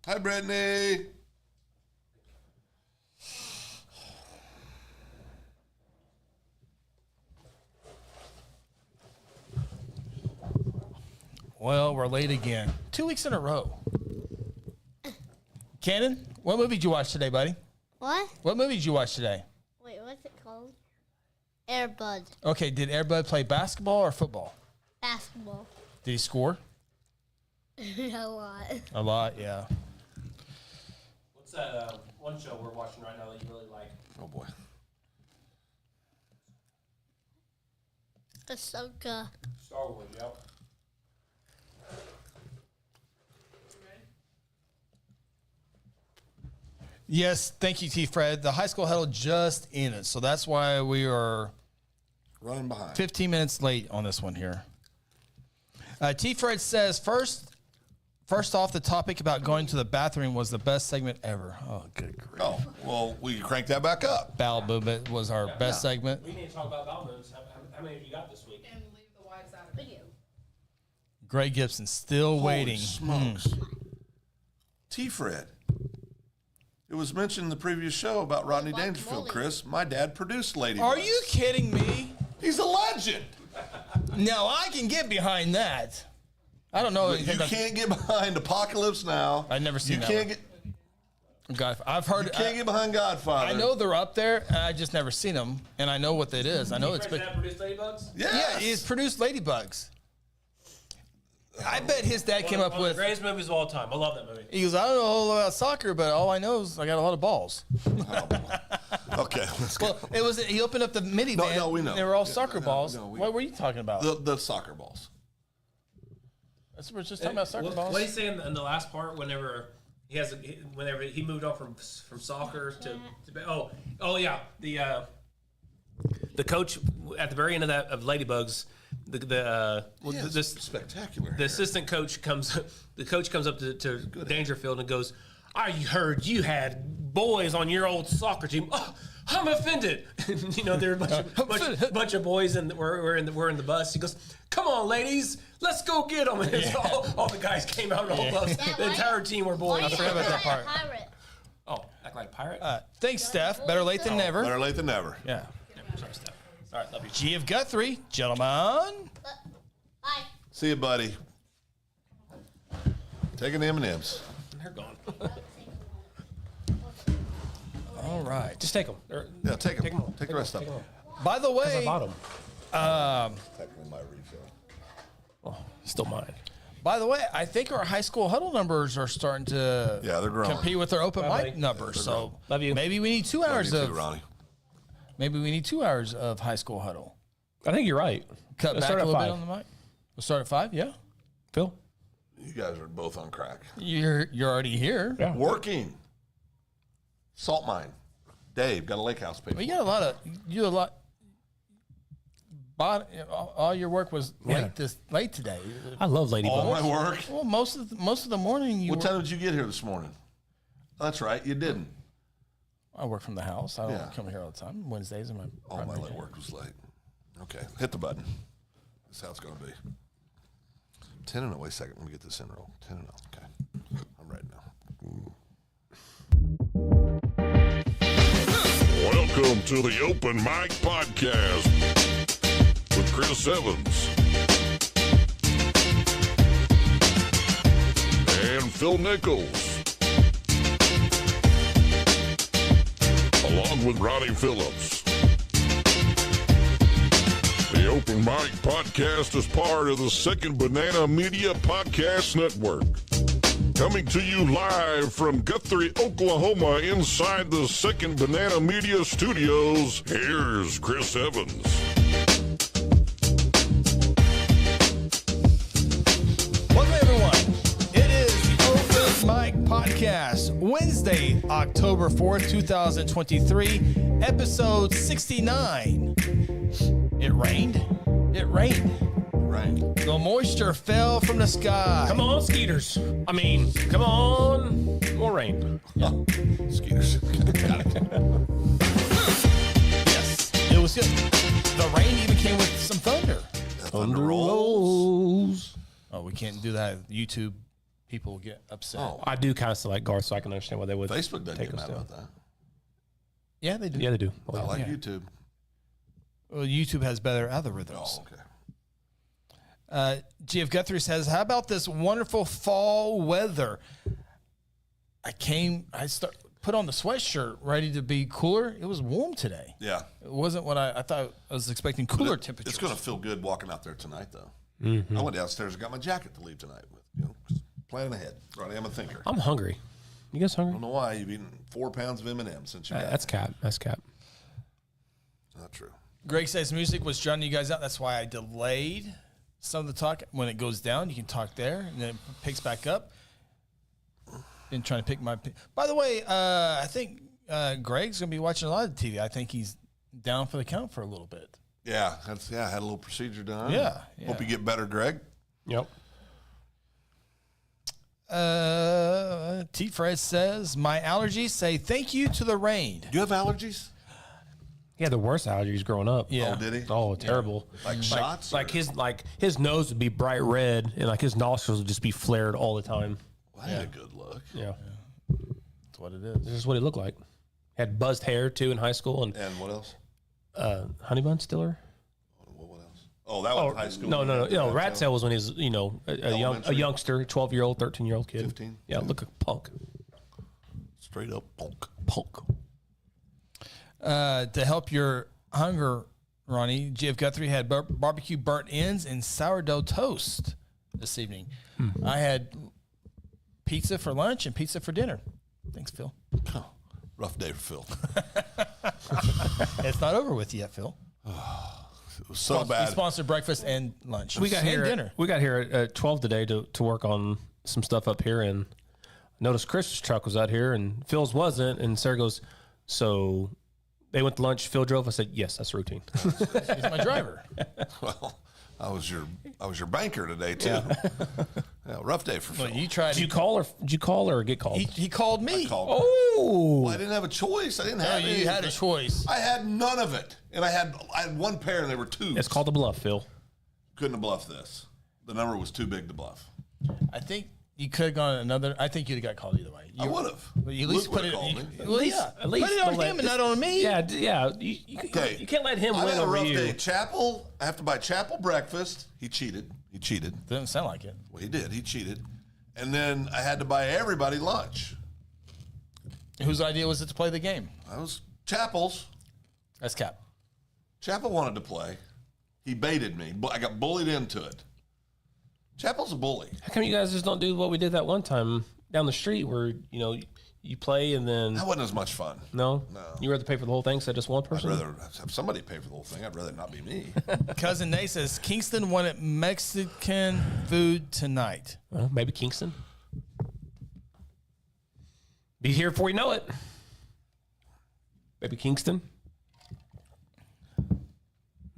Hi, Brittany. Well, we're late again. 2 weeks in a row. Cannon, what movie did you watch today, buddy? What? What movie did you watch today? Wait, what's it called? Air Bud. Okay, did Air Bud play basketball or football? Basketball. Did he score? A lot. A lot, yeah. What's that one show we're watching right now that you really like? Oh, boy. Ahsoka. Star Wars, yep. Yes, thank you, T. Fred. The high school huddle just ended, so that's why we are Running behind. 15 minutes late on this one here. T. Fred says, first off, the topic about going to the bathroom was the best segment ever. Oh, good grief. Oh, well, we can crank that back up. Bowel movement was our best segment. We need to talk about bowel moves. How many of you got this week? And leave the wives out of video. Greg Gibson still waiting. Smokes. T-Fred. It was mentioned in the previous show about Rodney Dangerfield, Chris. My dad produced Lady Are Bugs. you kidding me? He's a legend. No, I can get behind that. I don't know. You can't get behind Apocalypse Now. I've never seen you that can't one. get. God, I've heard. You can't get behind Godfather. I know they're up there. And I just never seen them, and I know what it is. I know it's been. Dad produced Ladybugs? Yes. Yeah, he's produced Ladybugs. I bet his dad came up One of with. the greatest movies of all time. I love that movie. He goes, I don't know a whole lot about soccer, but all I know is I got a lot of balls. Okay, let's go. Well, it was. He opened up the minivan. No, we know. They were all Yeah, soccer no, balls. no, we What know. were you talking about? The soccer balls. That's we're just talking about soccer balls. What he's saying in the last part, whenever he moved on from soccer to yeah, the coach at the very end of Ladybugs, this Spectacular. the assistant coach comes up to Dangerfield and goes, I heard you had boys on your old soccer team. Oh, I'm offended. You know, there were a bunch of boys and we're in the bus. He goes, come on, ladies, let's go get them. And all the guys came out, and all of us, the entire team were boys. I forgot about that part. Pirate. Oh, act like a pirate? Thanks, Steph. Better late than never. Better late than never. Yeah. Sorry, Steph. All right, love you. G of Guthrie, gentlemen. Bye. See you, buddy. Taking the M&Ms. They're gone. All right. Just take them. Yeah, take them. Take 'em all. Take the rest of them. By the way, them. Technically my refill. Oh, still mine. By the way, I think our high school huddle numbers are starting to Yeah, they're growing. compete with our open Bye, mic buddy. numbers. So Love you. maybe we need 2 Love hours you of too, Ronnie. maybe we need 2 hours of high school huddle. I think you're right. Cut Let's back a start at little bit 5. on the mic. We'll start at 5. Yeah, Phil? You guys are both on crack. you're already here. Yeah. Working. Salt mine. Dave, got a lake house paper. Well, you got a lot of all your work was late today. I love Ladybugs. All my work. Well, most of the morning you. What time did you get here this morning? That's right, you didn't. I work from the house. I don't Yeah. come here all the time. Wednesdays are my. All my primary late day. work was late. Okay, hit the button. That's how it's going to be. 10-0. Wait a second. Let me get this in roll. 10-0. Okay. I'm ready now. Welcome to the Open Mic Podcast with Chris Evans and Phil Nichols, along with Ronnie Phillips. The Open Mic Podcast is part of the Second Banana Media Podcast Network. Coming to you live from Guthrie, Oklahoma, inside the Second Banana Media Studios, here's Chris Evans. Welcome, everyone. It is the Open Mic Podcast, Wednesday, October 4th, 2023, episode 69. It rained. It rained. Right. The moisture fell from the sky. Come on, Skeeters. I mean, come on. More rain. Oh, Skeeters. Got it. Yes, it was good. The rain even came with some thunder. Thunder rolls. Oh, we can't do that. YouTube people get upset. Oh, I do kind of select Garth, so I can understand why they would. Facebook doesn't take get us mad down. about that. Yeah, they do. Yeah, they do. I like Yeah. YouTube. Well, YouTube has better algorithms. Oh, okay. GF Guthrie says, "How about this wonderful fall weather?" Put on the sweatshirt, ready to be cooler. It was warm today. Yeah. It wasn't what I thought. I was expecting cooler temperatures. It's going to feel good walking out there tonight, though. Mm-hmm. I went downstairs and got my jacket to leave tonight with. Just planning ahead. Ronnie, I'm a thinker. I'm hungry. You guys I hungry? don't know why you've eaten 4 pounds of M&M since you got That's cap. That's cap. Not true. Greg says music was drowning you guys out. That's why I delayed some of the talk. When it goes down, you can talk there, and then it picks back up. Been trying to pick my. By the way, I think Greg's gonna be watching a lot of TV. I think he's down for the count for a little bit. Yeah, I had a little procedure done. Yeah. Hope you get better, Greg. Yep. T. Fred says my allergies say thank you to the rain. Do you have allergies? He had the worst allergies growing up. Yeah. Oh, did he? Oh, terrible. Like shots? Like or- his nose would be bright red, and like his nostrils would just be flared all the time. Well, I had a good look. Yeah. That's what it is. This is what he looked like. Had buzzed hair too in high school, and And what else? honey bun stiller. What else? Oh, that was high school. No. Rat tail was when he was, a Elementary? youngster, 12-year-old, 13-year-old kid. 15? Yeah, look a punk. Straight up punk. To help your hunger, Ronnie, GF Guthrie had barbecue burnt ends and sourdough toast this evening. I had pizza for lunch and pizza for dinner. Thanks, Phil. Rough day for Phil. It's not over with yet, Phil. It was so We bad. sponsored breakfast and lunch. We got and here. dinner. We got here at 12 today to work on some stuff up here, and noticed Chris's truck was out here, and Phil's wasn't. And Sarah goes, "So they went to lunch. Phil drove." I said, "Yes, that's routine." He's my driver. Well, I was your banker today too. Yeah, rough day for Phil. Well, you tried. Did you call or get called? He called me. Called her. Oh, Well, I didn't have a choice. I didn't have. You anything. had a choice. I had none of it, and I had one pair, and they were two. it's called a bluff, Phil. Couldn't have bluffed this. The number was too big to bluff. I think you could have gone another. I think you'd have got called either way. I would have. Well, you at least Luke put it. would've called me. Well, yeah. At least put it on don't let him and this- not on me. Yeah. Okay. You can't let him I win had a over rough you. day. Chapel. I have to buy Chapel breakfast. He cheated. Doesn't sound like it. Well, he did. He cheated. And then I had to buy everybody lunch. Whose idea was it to play the game? I was Chapel's. That's Cap. Chapel wanted to play. He baited me. I got bullied into it. Chapel's a bully. How come you guys just don't do what we did that one time down the street where you play and then That wasn't as much fun. no? You rather pay for the whole thing instead of just one I'd person? rather have somebody pay for the whole thing. I'd rather not be me. Cousin Nate says Kingston wanted Mexican food tonight. Well, maybe Kingston. Be here before you know it. Maybe Kingston.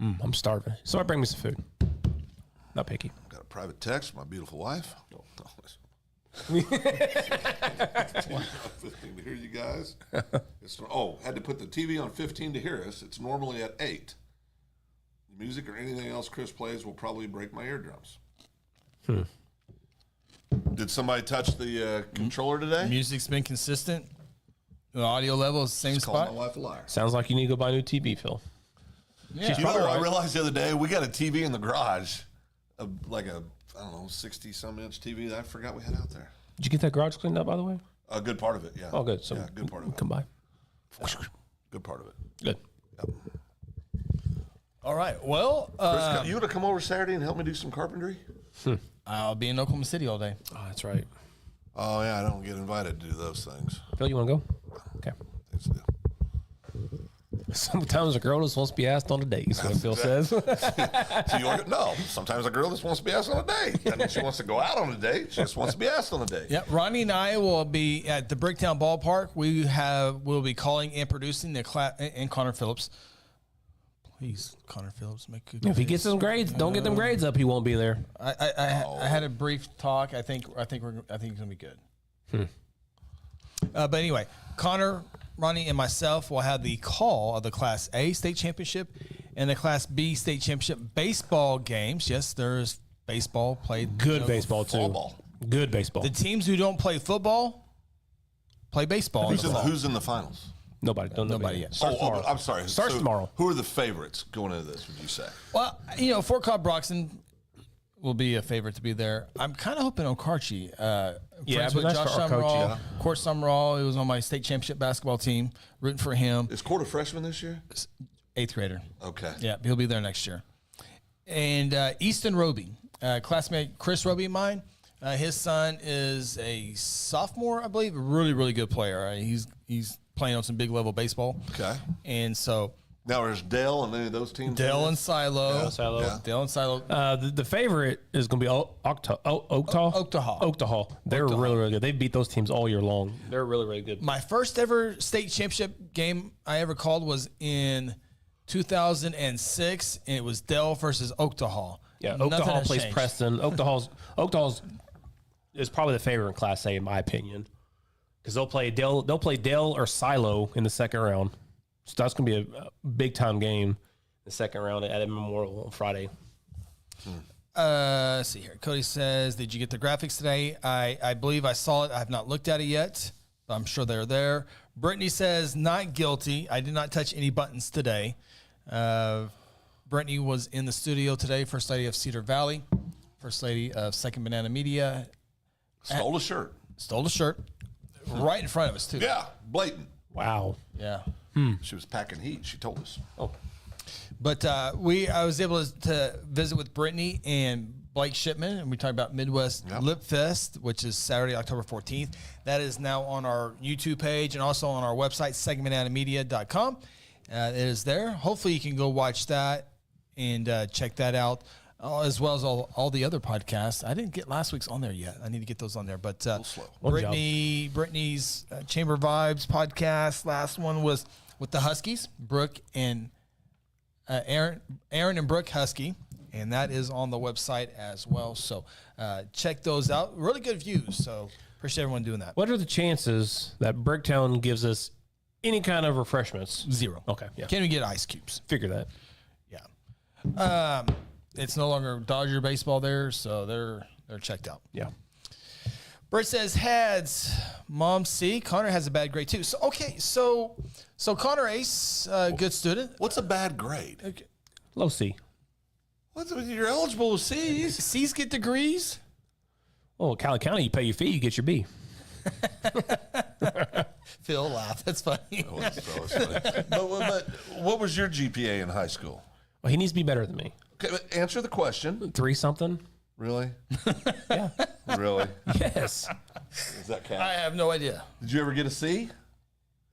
I'm starving. Somebody bring me some food. Not picky. Got a private text from my beautiful wife. No, listen. 15 to hear you guys. Had to put the TV on 15 to hear us. It's normally at 8. The music or anything else Chris plays will probably break my eardrums. Did somebody touch the controller today? Music's been consistent. The audio level is the same Just call my spot. wife a liar. Sounds like you need to go buy a new TV, Phil. Yeah. You know, I realized the other day we got a TV in the garage, like a 60-some inch TV that I forgot we had out there. Did you get that garage cleaned up, by the way? A good part of it, yeah. Oh, good. So yeah, good part of it. Come by. Good part of it. Good. All right. Well, Chris, you want to come over Saturday and help me do some carpentry? I'll be in Oklahoma City all day. Oh, that's right. Oh yeah, I don't get invited to do those things. Phil, you want to go? Okay. Thanks, Phil. Sometimes a girl just wants to be asked on a date, is what Phil says. No, sometimes a girl just wants to be asked on a date. That means she wants to go out on a date. She just wants to be asked on a date. Yep. Ronnie and I will be at the Bricktown Ballpark. We'll be calling and producing the class. And Connor Phillips. Please, Connor Phillips, make good. If he gets some grades, don't get them grades up, he won't be there. I had a brief talk. I think it's gonna be good. But anyway, Connor, Ronnie, and myself will have the call of the Class A state championship and the Class B state championship baseball games. Yes, there's baseball played. Good baseball, too. Fall ball. Good baseball. The teams who don't play football play baseball. Who's in the finals? Nobody. Don't Nobody yet. Starts tomorrow. I'm sorry. Starts tomorrow. Who are the favorites going into this, would you say? Well, Fort Cobb Broxton will be a favorite to be there. I'm kind of hoping Okarchi. Friends with nice Josh for Okarchi, Summerall. yeah. Court Summerall. He was on my state championship basketball team. Rooting for him. Is Court a freshman this year? 8th grader. Okay. Yeah, he'll be there next year. And Easton Roby, classmate Chris Roby of mine. His son is a sophomore, I believe. A really, really good player. He's playing on some big level baseball. Okay. And so Now, there's Dale and any of those teams? Dale and Silo. Yeah. Silo. Yeah. Dale and Silo. The favorite is going to be Oaktaw. Oaktaw. They're really, really good. They beat those teams all year long. They're really, really good. My first ever state championship game I ever called was in 2006, and it was Dell versus Oaktaw. Yeah, Nothing Oaktaw has plays changed. Preston. Oaktaw's is probably the favorite in Class A, in my opinion, because they'll play Dale or Silo in the second round. So that's going to be a big time game, the second round at Memorial on Friday. Let's see here. Cody says, "Did you get the graphics today?" I believe I saw it. I have not looked at it yet, but I'm sure they're there. Brittany says, "Not guilty. I did not touch any buttons today." Brittany was in the studio today. First lady of Cedar Valley, first lady of Second Banana Media. Stole a shirt. Stole the shirt right in front of us too. Yeah, blatant. Wow. Yeah. She was packing heat, she told us. Oh, But I was able to visit with Brittany and Blake Shipman, and we talked about Midwest Yep. Lip Fest, which is Saturday, October 14th. That is now on our YouTube page and also on our website, segmentanimedia.com. It is there. Hopefully you can go watch that and check that out, as well as all the other podcasts. I didn't get last week's on there yet. I need to get those on there. But slow. Brittany's Chamber Vibes podcast, last one was with the Huskies, Brooke and Aaron and Brooke Husky, and that is on the website as well. So check those out. Really good views. So appreciate everyone doing that. what are the chances that Bricktown gives us any kind of refreshments? 0. Okay, yeah. Can't even get ice cubes. Figure that. Yeah. It's no longer Dodger baseball there, so they're checked out. Yeah. Bert says, "Hads, Mom C. Connor has a bad grade too." So so Connor Ace, good student. What's a bad grade? Low C. You're eligible with C's. C's get degrees. Oh, Cali County, you pay your fee, you get your B. Phil laughed. That's funny. But what was your GPA in high school? Well, he needs to be better than me. Okay, but answer the question. 3 something. Really? Yeah. Really? Yes. Does that count? I have no idea. Did you ever get a C?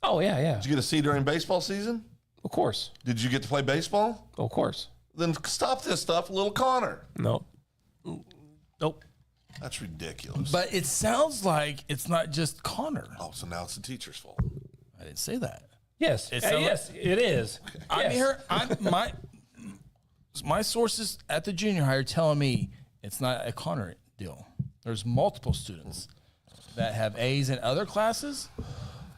Oh, yeah, yeah. Did you get a C during baseball season? Of course. Did you get to play baseball? Of course. Then stop this stuff, little Connor. No. Nope. That's ridiculous. But it sounds like it's not just Connor. Oh, so now it's the teacher's fault. I didn't say that. Yes. It's Yes, it is. I'm here. My sources at the junior high are telling me it's not a Connor deal. There's multiple students that have A's in other classes,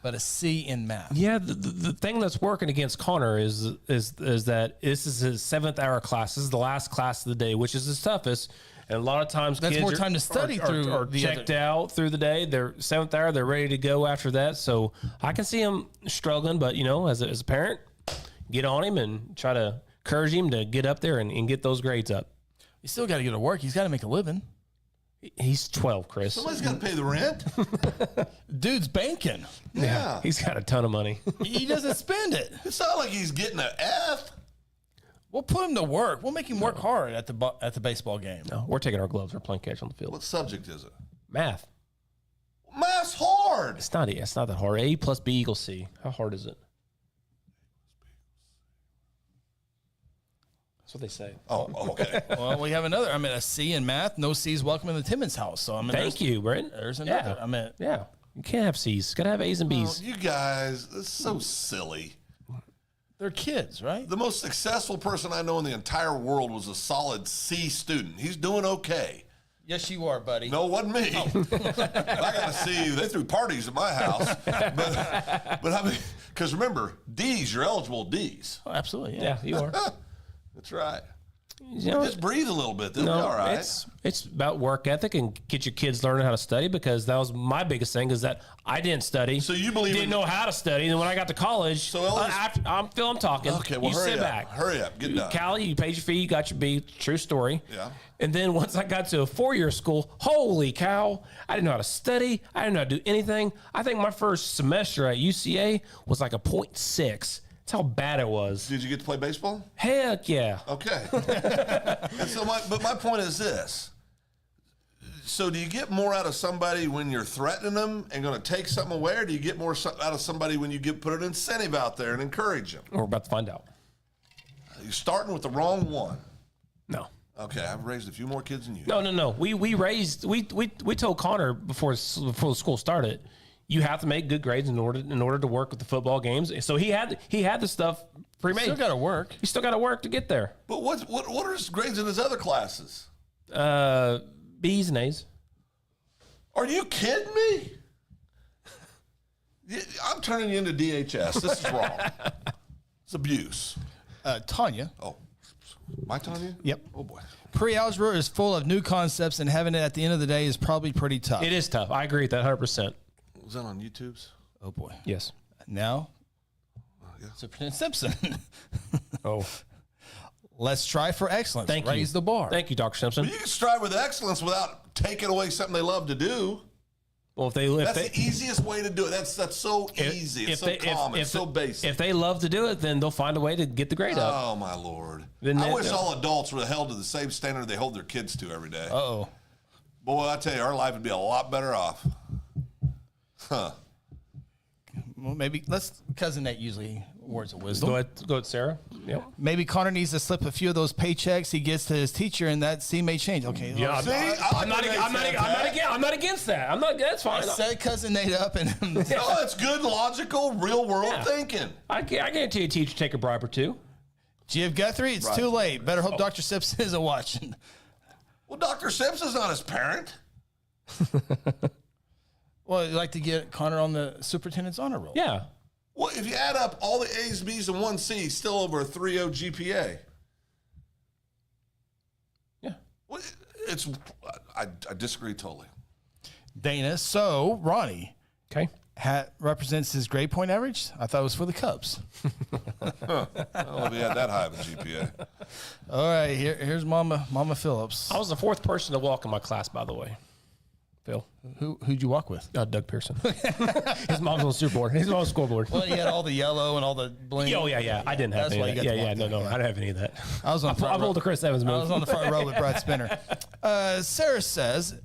but a C in math. Yeah, the thing that's working against Connor is that this is his 7th hour class. This is the last class of the day, which is his toughest. And a lot of times That's kids more time to study through are the checked out through the day. They're 7th hour. They're ready to go after that. So I can see him struggling, but as a parent, get on him and try to encourage him to get up there and get those grades up. He's still got to go to work. He's got to make a living. He's 12, Chris. Somebody's got to pay the rent. Dude's banking. Yeah. He's got a ton of money. He doesn't spend it. It's not like he's getting an F. We'll put him to work. We'll make him work hard at the baseball game. No, we're taking our gloves. We're playing catch on the field. What subject is it? Math. Math's hard. It's not that hard. A plus B equals C. How hard is it? That's what they say. Oh, okay. Well, we have another. A C in math. No C's welcome in the Timmons house. So Thank you, Brent. There's another. Yeah. Yeah. You can't have C's. Got to have A's and B's. You guys, this is so silly. they're kids, right? The most successful person I know in the entire world was a solid C student. He's doing okay. Yes, you are, buddy. No, it wasn't me. I got to see. They threw parties at my house. But because remember, D's, you're eligible D's. Oh, absolutely. Yeah, you are. That's right. You know, Just breathe a little bit. They'll be no, all right. it's about work ethic and get your kids learning how to study, because that was my biggest thing, is that I didn't study. So you believe didn't in- know how to study, and when I got to college, So Ellie's- I'm talking. Okay, well, you hurry sit up. back. Hurry up. Get done. Callie, you paid your fee, you got your B. True story. Yeah. And then once I got to a 4-year school, holy cow, I didn't know how to study. I didn't know how to do anything. I think my first semester at UCA was like a 0.6. That's how bad it was. Did you get to play baseball? Heck yeah. Okay. And so my point is this. So do you get more out of somebody when you're threatening them and going to take something away, or do you get more out of somebody when you put an incentive out there and encourage them? We're about to find out. You're starting with the wrong one. No. Okay, I've raised a few more kids than you. No. We told Connor before the school started, you have to make good grades in order to work with the football games. So he had the stuff pre-made. Still got to work. You still got to work to get there. But what are his grades in his other classes? B's and A's. Are you kidding me? I'm turning you into DHS. This is wrong. It's abuse. Tanya. Oh, my Tanya? Yep. Oh boy. Pre-algebra is full of new concepts, and having it at the end of the day is probably pretty tough. It is tough. I agree with that 100%. Was that on YouTube's? Oh boy. Yes. Now, yeah. Superintendent Simpson. Oh. Let's try for excellence. Thank you. Raise the bar. Thank you, Dr. Simpson. Well, you can strive with excellence without taking away something they love to do. Well, That's the easiest way to do it. That's so easy. It's so common. It's so basic. If they love to do it, then they'll find a way to get the grade up. Oh, my Lord. Then I they- wish all adults were held to the same standard they hold their kids to every day. Uh-oh. Boy, I tell you, our life would be a lot better off. Huh. Well, maybe let's. Cousin Nate usually words of wisdom. Go ahead, Sarah. Yep. Maybe Connor needs to slip a few of those paychecks he gets to his teacher, and that C may change. Okay. Yeah, See, I'm not against that. That's fine. I set Cousin Nate up, and No, it's good, logical, real world Yeah. thinking. I guarantee a teacher take a bribe or two. G.F. Guthrie, it's too late. Better hope Dr. Simpson isn't watching. Well, Dr. Simpson's not his parent. Well, I'd like to get Connor on the superintendent's honor roll. Yeah. Well, if you add up all the A's, B's, and one C, still over a 3.0 GPA. Yeah. Well, I disagree totally. Dana, so Ronnie Okay. represents his grade point average. I thought it was for the Cubs. Well, if he had that high of a GPA. All right, here's Mama Phillips. I was the fourth person to walk in my class, by the way. Phil. Who'd you walk with? Doug Pearson. His mom's on the scoreboard. His mom's on the scoreboard. Well, he had all the yellow and all the bling. Oh, yeah. I didn't have That's any why of you that. got to Yeah, walk no, there. I didn't have any of that. I was on the front I row. pulled the Chris Evans move. I was on the front row with Brad Spinner. Sarah says,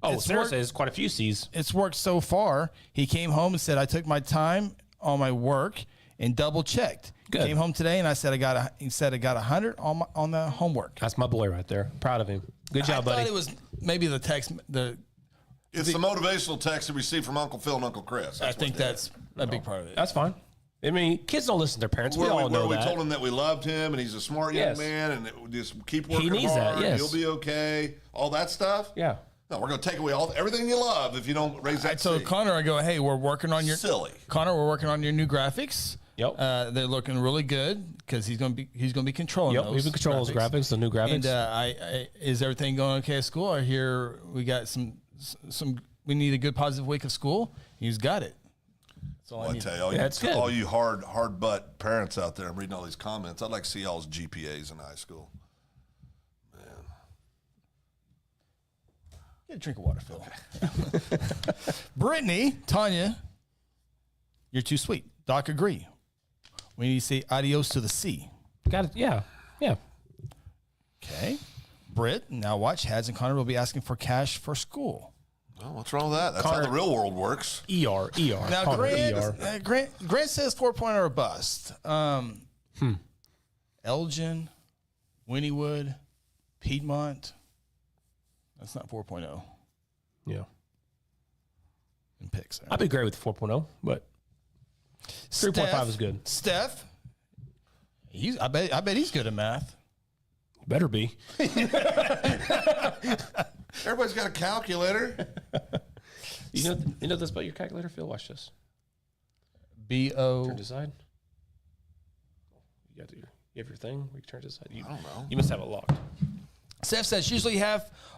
Oh, it's Sarah worked- says quite a few C's. it's worked so far. He came home and said, I took my time on my work and double checked. Good. Came home today and I said he said I got 100 on the homework. That's my boy right there. Proud of him. Good job, I thought buddy. it was maybe the text. It's the motivational text he received from Uncle Phil and Uncle Chris. I think that's a big part of it. That's fine. I mean, kids don't listen to their parents. We Where all know we that. told him that we loved him and he's a smart young Yes. man and just keep working needs hard. that, yes. You'll be okay. All that stuff. Yeah. No, we're going to take away everything you love if you don't raise that. So C. Connor, I go, hey, we're working on your Silly. Connor, we're working on your new graphics. Yep. They're looking really good because he's going to be controlling Yep. those. We've been controlling those graphics, the new graphics. And I is everything going okay at school? I hear we got some. We need a good positive week of school. He's got it. That's all Well, I I need. tell you, That's good. all you hard butt parents out there, I'm reading all these comments. I'd like to see y'all's GPAs in high school. Get a drink of water, Phil. Brittany, Tanya, you're too sweet. Doc, agree. We need to say adios to the C. Got it. Yeah. Yeah. Okay. Britt, now watch. Hads and Connor will be asking for cash for school. Well, what's wrong with that? That's Connor- how the real world works. ER. Now, Connor, Grant says 4.0 or bust. Elgin, Wynnewood, Piedmont. That's not 4.0 Yeah. in picks. I'd be great with 4.0, but 3.5 is good. Steph, I bet he's good at math. Better be. Everybody's got a calculator. You know this about your calculator, Phil? Watch this. B.O. Turn to the side. You have your thing where you turn this side? I don't know. You must have it locked. Steph says usually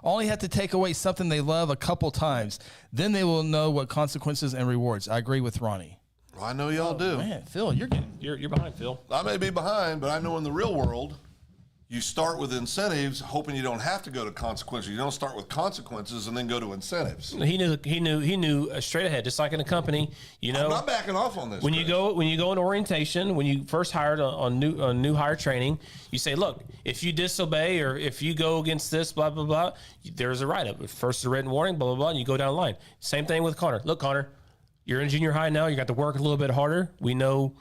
only have to take away something they love a couple times. Then they will know what consequences and rewards. I agree with Ronnie. Well, I know y'all do. Man, Phil, you're behind, Phil. I may be behind, but I know in the real world, you start with incentives, hoping you don't have to go to consequences. You don't start with consequences and then go to incentives. He knew straight ahead, just like in a company. You know, I'm not backing off on this. when you go in orientation, when you first hired on new hire training, you say, look, if you disobey or if you go against this, blah blah blah, there's a write up. First a written warning, blah blah blah, and you go down the line. Same thing with Connor. Look, Connor, you're in junior high now. You got to work a little bit harder. We know,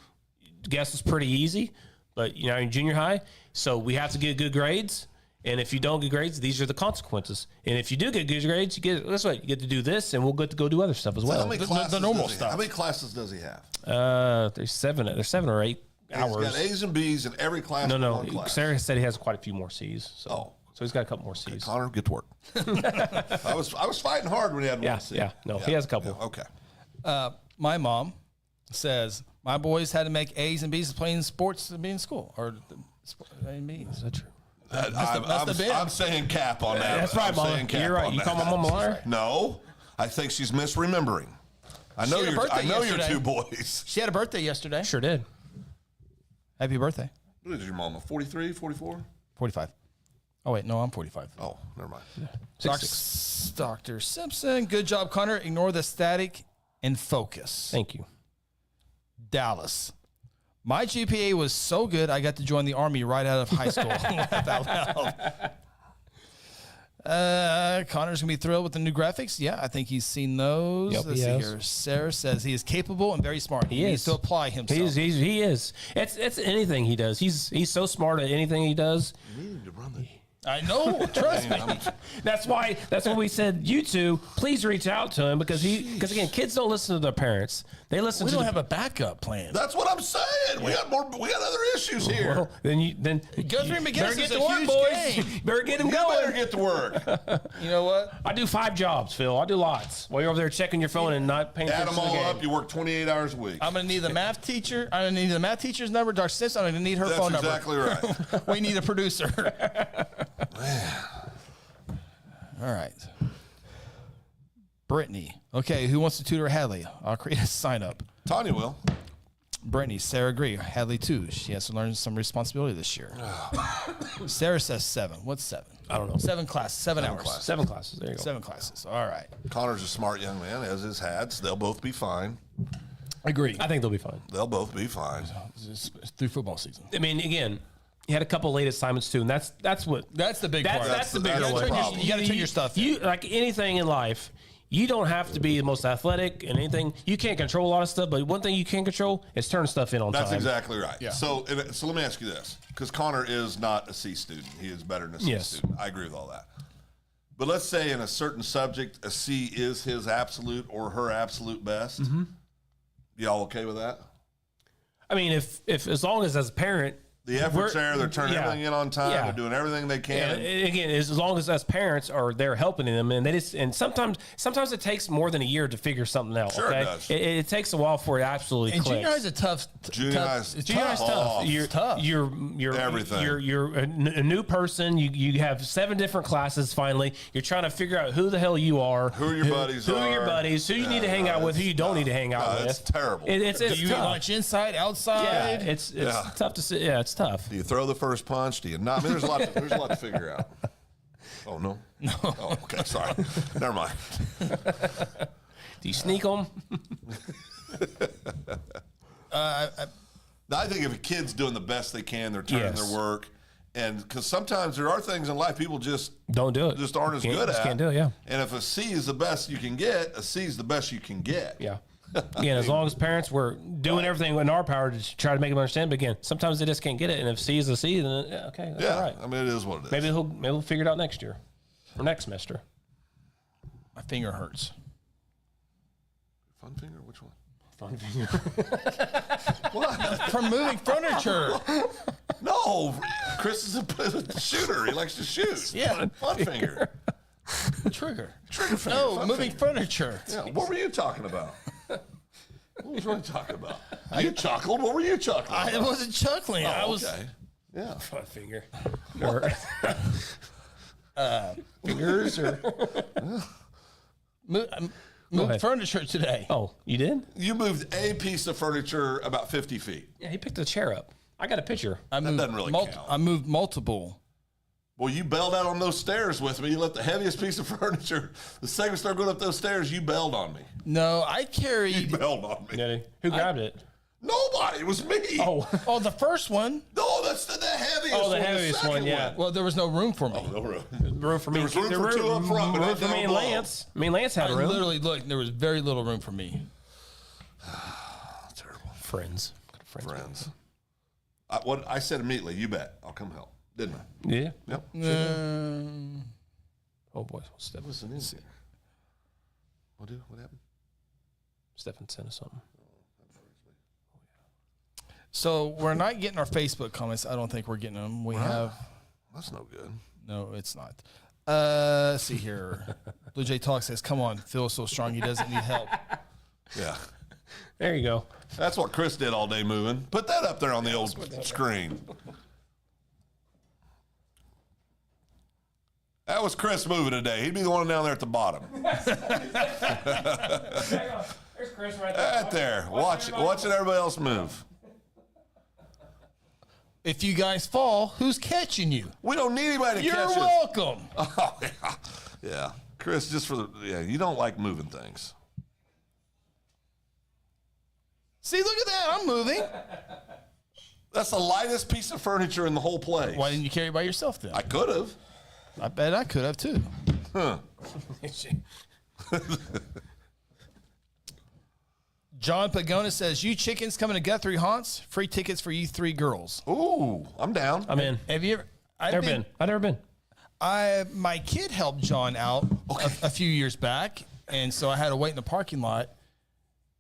guess it's pretty easy, but you're in junior high. So we have to get good grades, and if you don't get grades, these are the consequences. And if you do get good grades, you get to do this, and we'll get to go do other stuff as well. How many classes the normal does he stuff. have? How many classes does he have? There's 7 or 8 hours. He's got A's and B's in every class. No. One class. Sarah said he has quite a few more C's. So he's got a couple more C's. Connor, get to work. I was fighting hard when he had one C. Yeah. No, he has a couple. Yeah, okay. My mom says my boys had to make A's and B's playing sports to be in school. Or A and B's. Is that true? I'm saying cap on that. That's right, I'm Mama. saying cap You're right. on You that. call my mom a liar? No, I think she's misremembering. I know She had a birthday your yesterday. 2 boys. She had a birthday yesterday. Sure did. Happy birthday. What is your mama? 43, 44? 45. Oh, wait. No, I'm 45. Oh, never mind. Dr. Simpson. Good job, Connor. Ignore the static and focus. Thank you. Dallas. My GPA was so good, I got to join the Army right out of high school. Laugh out loud. Connor's going to be thrilled with the new graphics. Yeah, I think he's seen those. Yep, Let's he see has. here. Sarah says he is capable and very smart. He needs to apply himself. He is. It's anything he does. He's so smart at anything he does. You need to run the... I know. Trust me. That's why we said you two please reach out to him because again, kids don't listen to their parents. They listen We to don't have a backup plan. That's what I'm saying. We got other issues here. Well, then Guthrie McGinnis better is get a to work, huge boys. game. Better get him You going. better get to work. You know what? I do 5 jobs, Phil. I do lots. While you're over there checking your phone and not paying Add attention them to the all game. up. You work 28 hours a week. I'm going to need the math teacher. I'm going to need the math teacher's number. Dr. Simpson, I'm going to need her That's phone number. exactly right. We need a producer. All right. Brittany. Okay, who wants to tutor Hadley? I'll create a sign up. Tanya will. Brittany, Sarah agree. Hadley too. She has to learn some responsibility this year. Sarah says 7. What's 7? I don't know. 7 classes. 7 hours. classes. 7 classes. There you go. 7 classes. All right. Connor's a smart young man, as is Hads. They'll both be fine. Agree. I think they'll be fine. They'll both be fine. Through football season. I mean, again, you had a couple late assignments too, and that's the big part. That's the bigger that's one. the problem. You got to turn your stuff in. You like anything in life. You don't have to be the most athletic and anything. You can't control a lot of stuff, but one thing you can control is turn stuff in on That's time. exactly right. Yeah. So let me ask you this, because Connor is not a C student. He is better than a C Yes. student. I agree with all that. But let's say in a certain subject, a C is his absolute or her absolute best. Mm-hmm. Y'all okay with that? I mean, if as long as a parent, The effort's there. They're turning yeah. everything in on time. Yeah. They're doing everything they can. and again, as long as parents are there helping them, and sometimes it takes more than a year to figure something out. Sure it okay, does. It takes a while for it absolutely And clicks. junior high is a tough. Junior high's Junior high's tough. You're tough. You're Everything. You're a new person. You have 7 different classes. Finally, you're trying to figure out who the hell you are, Who your buddies who are. your buddies, who you need to hang out with, who you don't need to hang out with. It's terrible. It's Do you eat tough. lunch inside, Yeah, outside? it's Yeah. tough to see. Yeah, it's tough. Do you throw the first punch? Do you not? I mean, there's a lot to figure out. Oh, no? No. Oh, okay. Sorry. Never mind. Do you sneak them? I think if a kid's doing the best they can, they're turning Yes. their work. And because sometimes there are things in life people just Don't do it. just aren't as Can't- good just at. can't do it, yeah. And if a C is the best you can get, a C is the best you can get. Yeah. Again, as long as parents were doing everything in our power to try to make them understand, but again, sometimes they just can't get it. And if C is a C, then yeah, okay, that's Yeah. all right. I mean, it is what it is. Maybe we'll figure it out next year or next semester. My finger hurts. Fun finger? Which one? Fun finger. From moving furniture. No. Chris is a shooter. He likes to shoot. Yeah. Fun finger. Trigger. Trigger finger. No, fun moving finger. furniture. Yeah. What were you talking about? What was Ronnie talking about? You chuckled. What were you chuckling? I wasn't chuckling. I was. Okay. Yeah. Front finger. Fingers or moved furniture today. Oh, you did? You moved a piece of furniture about 50 feet. Yeah, he picked a chair up. I got a picture. That doesn't really count. I moved multiple. Well, you bailed out on those stairs with me. You left the heaviest piece of furniture. The second we started going up those stairs, you bailed on me. No, I You carried. bailed on me. Did he? Who grabbed it? Nobody. It was me. Oh, the first one. No, that's the heaviest Oh, the one. heaviest second one, yeah. Well, there was no room for me. No room. Room for me. There was room for two up front, but room not for me down and below. Lance. Me and Lance had I a room. literally looked. There was very little room for me. Terrible. Friends. Friends. I said immediately, you bet. I'll come help. Didn't I? Yeah. Yep. Oh, boy. Stephen, Listen in here. What happened? Stephen sent us something. So we're not getting our Facebook comments. I don't think we're getting them. We have. That's no good. No, it's not. Let's see here. Blue Jay Talk says, "Come on, Phil's so strong he doesn't need help." Yeah. There you go. That's what Chris did all day moving. Put that up there on the old screen. That was Chris moving today. He'd be the one down there at the bottom. There's Chris right Right there. Watching everybody else move. If you guys fall, who's catching you? We don't need anybody to You're catch us. welcome. Oh, yeah. Yeah. Chris, you don't like moving things. See, look at that. I'm moving. That's the lightest piece of furniture in the whole place. Why didn't you carry it by yourself then? I could have. I bet I could have too. Huh. John Pagona says, "You chickens coming to Guthrie Haunts? Free tickets for you 3 girls." Ooh, I'm down. I'm in. Have you ever? I've Never been. My kid helped John out a few years back, and so I had to wait in the parking lot.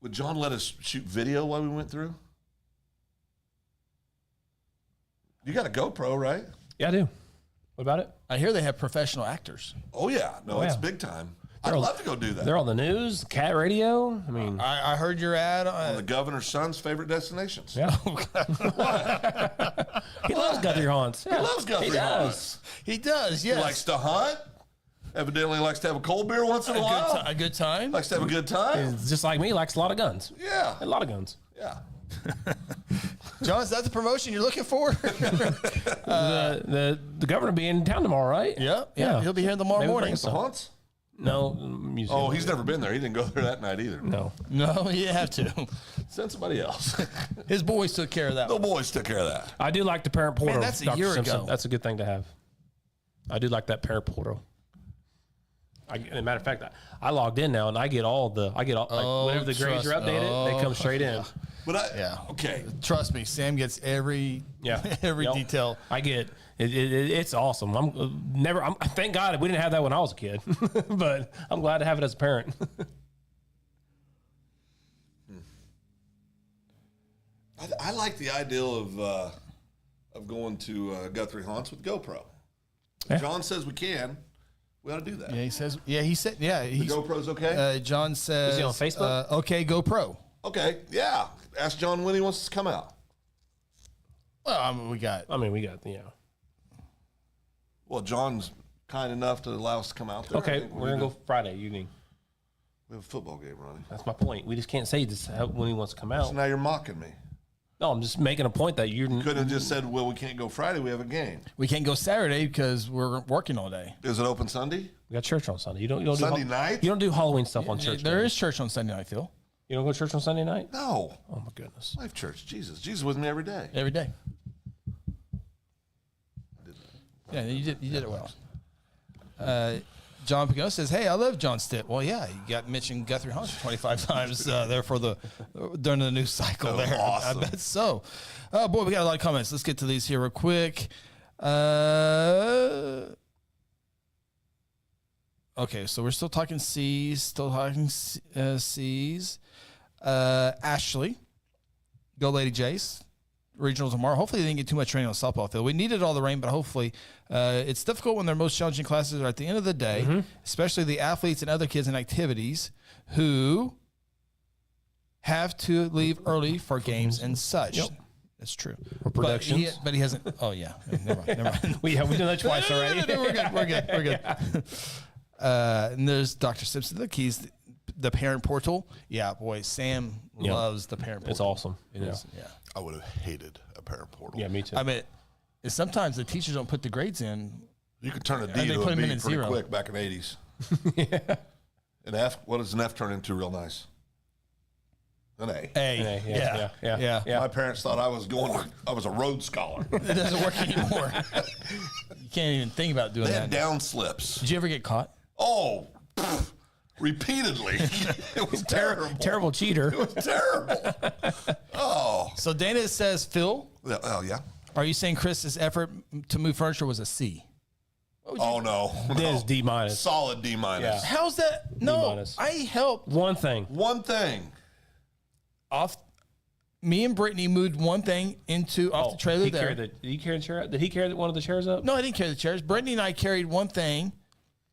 Would John let us shoot video while we went through? You got a GoPro, right? Yeah, I do. What about it? I hear they have professional actors. Oh, yeah. No, it's yeah. big time. I'd love to go do that. They're on the news, cat radio. I mean, I heard your ad. On the governor's son's favorite destinations. yeah. He loves Guthrie Haunts. Yeah. He loves Guthrie He does. Haunts. He does, He yes. likes to hunt. Evidently likes to have a cold beer once in a while. A good time. Likes to have a good time. He's just like me, likes a lot of guns. Yeah. A lot of guns. Yeah. John, is that the promotion you're looking for? The governor will be in town tomorrow, right? Yeah. He'll be here tomorrow Maybe morning. bring some. Haunts? No, museum. Oh, he's never been there. He didn't go there that night either. No. No, you have to. Send somebody else. His boys took care of that. The boys took care of that. I do like the parent portal. that's a Dr. year Simpson. ago. That's a good thing to have. I do like that parent portal. As a matter of fact, I logged in now and I get all whenever the grades are trust- updated, they come straight in. But Yeah. okay. Trust me, Sam gets every every Yep. detail. I get it's awesome. Thank God we didn't have that when I was a kid, but I'm glad to have it as a parent. I like the idea of going to Guthrie Haunts with GoPro. Yeah. John says we can. We ought to do that. Yeah, he says. Yeah, he said. Yeah, The he's. GoPro's okay? John says. Is he on Facebook? Okay, GoPro. Okay, yeah. Ask John when he wants to come out. Well, I mean, we got. We got Well, John's kind enough to allow us to come out there. I Okay, think we're gonna go Friday evening. We have a football game, Ronnie. That's my point. We just can't say this when he wants to come out. So now you're mocking me. No, I'm just making a point that you Couldn't have just said, well, we can't go Friday. We have a game. We can't go Saturday because we're working all day. Is it open Sunday? We got church on Sunday. You don't Sunday do night? You don't do Halloween stuff on church. There day. is church on Sunday night, Phil. You don't go to church on Sunday night? No. Oh my goodness. Life Church. Jesus. Jesus with me every day. Every day. Yeah, you did it well. John Pagano says, "Hey, I love John Stitt." Well, yeah, you got mentioned Guthrie Haunts 25 times there during the news cycle there. Awesome. I bet so. Oh boy, we got a lot of comments. Let's get to these here real quick. Okay, so we're still talking C's. C's. Ashley, go Lady Jace. Regional tomorrow. Hopefully they didn't get too much rain on the softball field. We needed all the rain, but hopefully it's difficult when their most challenging classes are at the end of the day, especially the athletes and other kids in activities who have to leave early for games and such. Yep. That's true. For productions. But he hasn't. Oh yeah. Never mind. We've done that twice already. We're good. And there's Dr. Simpson. The keys, the parent portal. Yeah, boy, Sam loves the parent portal. It's awesome. It is. Yeah. I would have hated a parent portal. Yeah, me too. I mean, sometimes the teachers don't put the grades in. You could turn a D they to put a him B in pretty at zero. quick back in the 80s. Yeah. An F, what does an F turn into real nice? An A. Yeah. My parents thought I was a Rhodes Scholar. It doesn't work anymore. You can't even think about doing They that. had down slips. Did you ever get caught? Oh, repeatedly. It was terrible. Terrible cheater. It was terrible. Oh. So Dana says, Phil, Oh, yeah. are you saying Chris's effort to move furniture was a C? Oh, no. That is D minus. Solid D minus. Yeah. How's that? No, minus. I helped One thing. One thing. off. Me and Brittany moved one thing off the trailer there. Did he carry the chair up? Did he carry one of the chairs up? No, I didn't carry the chairs. Brittany and I carried one thing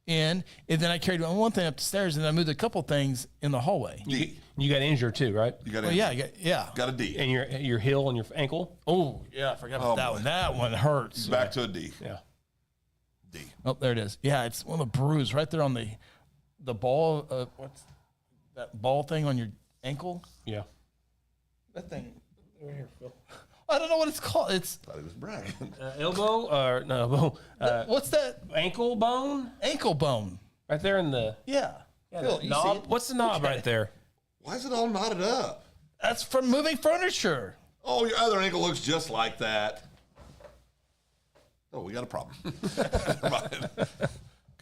in, and then I carried one thing up the stairs, and I moved a couple things in the hallway. D. You got injured too, right? You got Well, got a D. And your heel and your ankle? Oh, yeah, I forgot about that boy. one. That one hurts. Back to a D. Yeah. D. Oh, there it is. Yeah, it's one of the bruise right there on the ball. What's that ball thing on your ankle? Yeah. That thing over here, Phil. I don't know what it's called. It's Thought he was bragging. Elbow or no, what's that? ankle bone? Ankle bone. Right there in the Yeah. Phil, the you knob. see it? What's the knob right there? Why is it all knotted up? That's from moving furniture. Oh, your other ankle looks just like that. Oh, we got a problem. Never mind.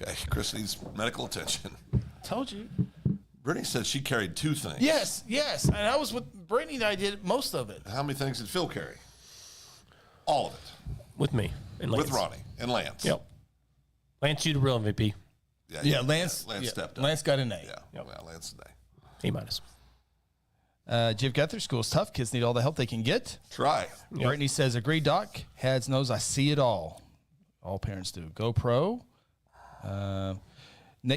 Okay, Chris needs medical attention. Told you. Brittany said she carried two things. Yes. And I was with Brittany and I did most of it. How many things did Phil carry? All of it. With me and Lance. With Ronnie and Lance. Yep. Lance, you the real MVP. Yeah, Lance stepped up. Lance got an A. Yeah, Yep. well, Lance today. A minus. Jim Guthrie, school's tough. Kids need all the help they can get. Try. Brittany says, agree, Doc. Hads knows I see it all. All parents do. GoPro.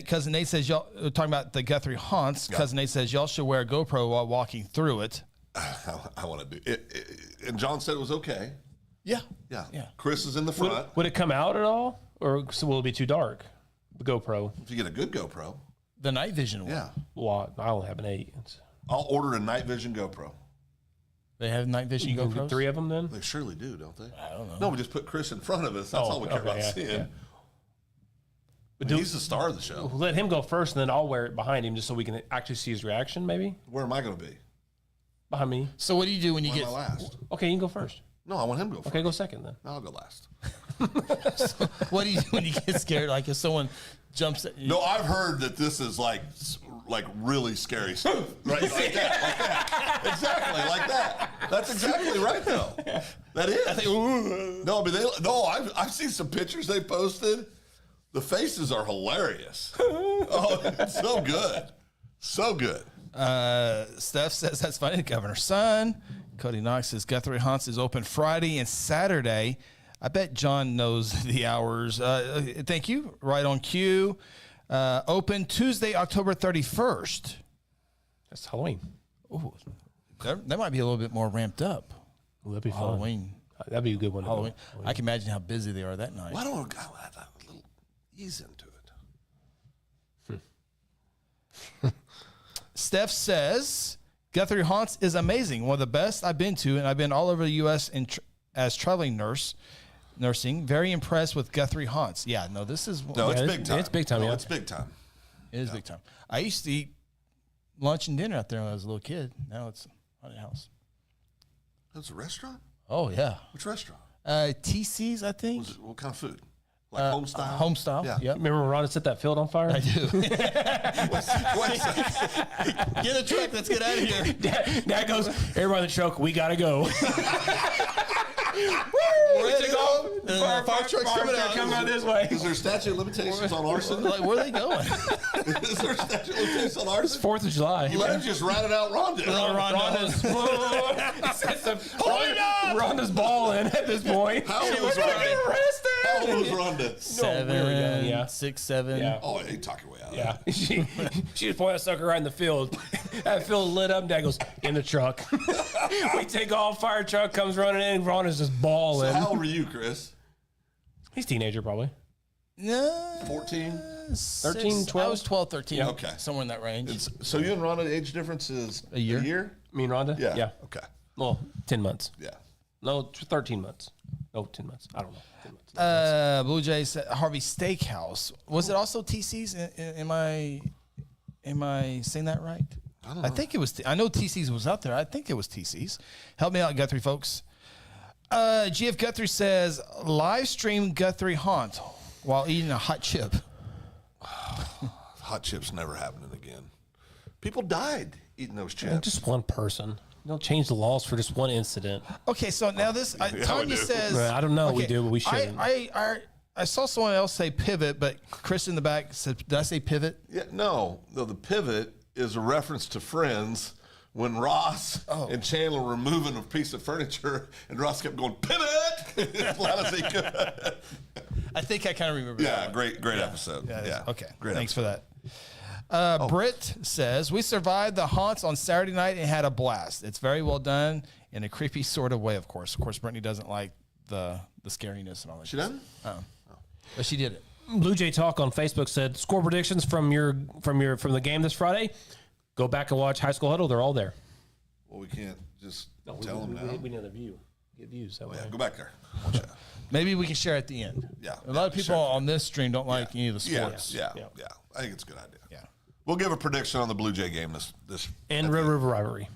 Cousin Nate says, y'all, talking about the Guthrie haunts, Cousin Nate says, y'all should wear a GoPro while walking through it. I want to do it. And John said it was okay. Yeah. Yeah. Yeah. Chris is in the front. Would it come out at all, or will it be too dark? The GoPro. If you get a good GoPro. The night vision one. Yeah. Well, I only have an 8. I'll order a night vision GoPro. They have night vision You can GoPros? get 3 of them then? They surely do, don't they? I don't know. No, we just put Chris in front of us. That's all we care about yeah, seeing. yeah. But he's the star of the show. Let him go first, and then I'll wear it behind him just so we can actually see his reaction, maybe? Where am I going to be? Behind me. So what do you do when you Why get am I last? Okay, you can go first. No, I want him to go first. Okay, go second then. No, I'll go last. what do you do when you get scared? Like if someone jumps at you? No, I've heard that this is like really scary stuff. Right? Like that. Exactly, like that. That's exactly right, though. That is. No, I mean, I've seen some pictures they posted. The faces are hilarious. Oh, it's so good. So good. Steph says that's funny. The governor's son. Cody Knox says Guthrie Haunts is open Friday and Saturday. I bet John knows the hours. Thank you. Right on cue. Open Tuesday, October 31st. That's Halloween. Ooh, that might be a little bit more ramped up. Ooh, that'd be fun. Halloween. That'd be a good one. Halloween. I can imagine how busy they are that night. Why don't I have a little ease into it? Steph says Guthrie Haunts is amazing. One of the best I've been to, and I've been all over the U.S. as traveling nursing. Very impressed with Guthrie Haunts. Yeah, no, this is It's big time. It's big time, No, yeah. It's big time. It is big time. I used to eat lunch and dinner out there when I was a little kid. Now it's a haunted house. That's a restaurant? Oh yeah, Which restaurant? TC's I think. What kind of food? Like home style? Home style. Yeah. Yep. Remember when Ron set that field on fire? I do. What's Get a truck. Let's get out of here. Dad goes, everybody in the truck, we gotta go. Ready to go? Fire truck's coming out. Coming out this way. Is there statute of limitations on arson? Like, where are they going? Is there statute of limitations on arson? 4th of July. You might have just ratted out Rhonda. Rhonda's balling at this point. How old was Rhonda? Arrested. How old was Rhonda? 7, we were young, yeah. 6, 7. Yeah. Oh, you talk your way out of Yeah, that. she just pointed that sucker right in the field. That field lit up. Dad goes in the truck. We take off. Fire truck comes running in. Ron is just bawling. So how old were you, Chris? He's a teenager probably. No, 14? 13, 12? I was 12, 13. Yeah. Okay. Somewhere in that range. So you and Rhonda, the age difference is A year. A year? Me and Rhonda? Yeah. Yeah. Okay. Well, 10 months. Yeah. No, 13 months. No, 10 months. I don't know. 10 months. Blue Jays, Harvey Steakhouse. Was it also TC's? Am I saying that right? I don't know. I think it was. I know TC's was out there. I think it was TC's. Help me out, Guthrie folks. GF Guthrie says live stream Guthrie haunt while eating a hot chip. Hot chips never happening again. People died eating those chips. Just one person. Don't change the laws for just one incident. Okay, so now this we Tanya do. says. Right, I don't know, we do, but we shouldn't. I saw someone else say pivot, but Chris in the back said, "Did I say pivot?" Yeah, no, the pivot is a reference to Friends when Ross and Chandler were moving a piece of furniture, and Ross kept going pivot as loud as he could. I think I kind of remember. Yeah, that one. great episode. Yeah, Yeah, okay. great. Thanks episode. for that. Britt says, we survived the haunts on Saturday night and had a blast. It's very well done in a creepy sort of way, of course. Of course, Brittany doesn't like the scariness and all that. She done? But she did it. Blue Jay Talk on Facebook said score predictions from the game this Friday. Go back and watch High School Huddle. They're all there. Well, we can't just tell them now. We need a view. Get views that way. Yeah, go back there. Watch that. Maybe we can share at the end. Yeah. A lot of people Sure. on this stream don't like any of the Yeah, sports. yeah, Yeah. yeah. I think it's a good idea. Yeah. We'll give a prediction on the Blue Jay game this And at the Red end. River Rivalry.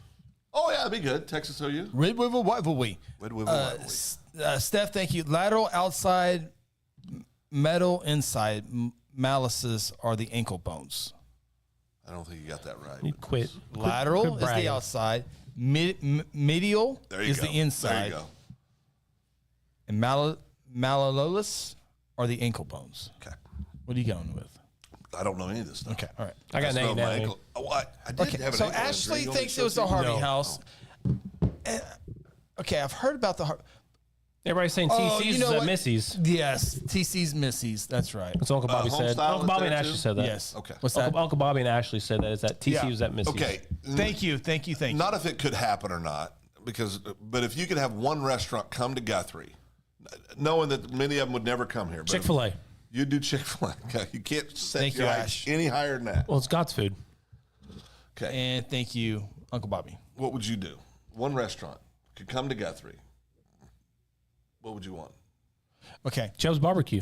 Oh yeah, that'd be good. Texas OU. Red River Rivalry. Red River rivalry. Steph, thank you. Lateral outside, metal inside. Malices are the ankle bones. I don't think you got that right. You quit. Lateral quit is the bragging. outside. Medial There you is go. the inside. There you go. And malleolus are the ankle bones. Okay. What are you going with? I don't know any of this stuff. Okay, all right. I got Just an know A my now. ankle. Oh, I did Okay, have an so ankle injury. Ashley You want me thinks to it was the show Harvey you? house. Okay, I've heard about the Everybody's saying Oh, TC's you know is at what? Missy's. Yes, TC's Missy's. That's right. That's what Uncle Bobby home said. style Uncle is Bobby and there Ashley too? said that. Yes. Okay. What's that? Uncle Bobby and Ashley said that is that TC Yeah. was at Missy's. Okay. Thank you. Not if it could happen or not, but if you could have one restaurant come to Guthrie, knowing that many of them would never come here. but Chick-fil-A. You do Chick-fil-A. Okay. You can't set Thank your you, height Ash. any higher than that. Well, it's God's food. Okay. And thank you, Uncle Bobby. What would you do? One restaurant could come to Guthrie. What would you want? Okay. Joe's Barbecue.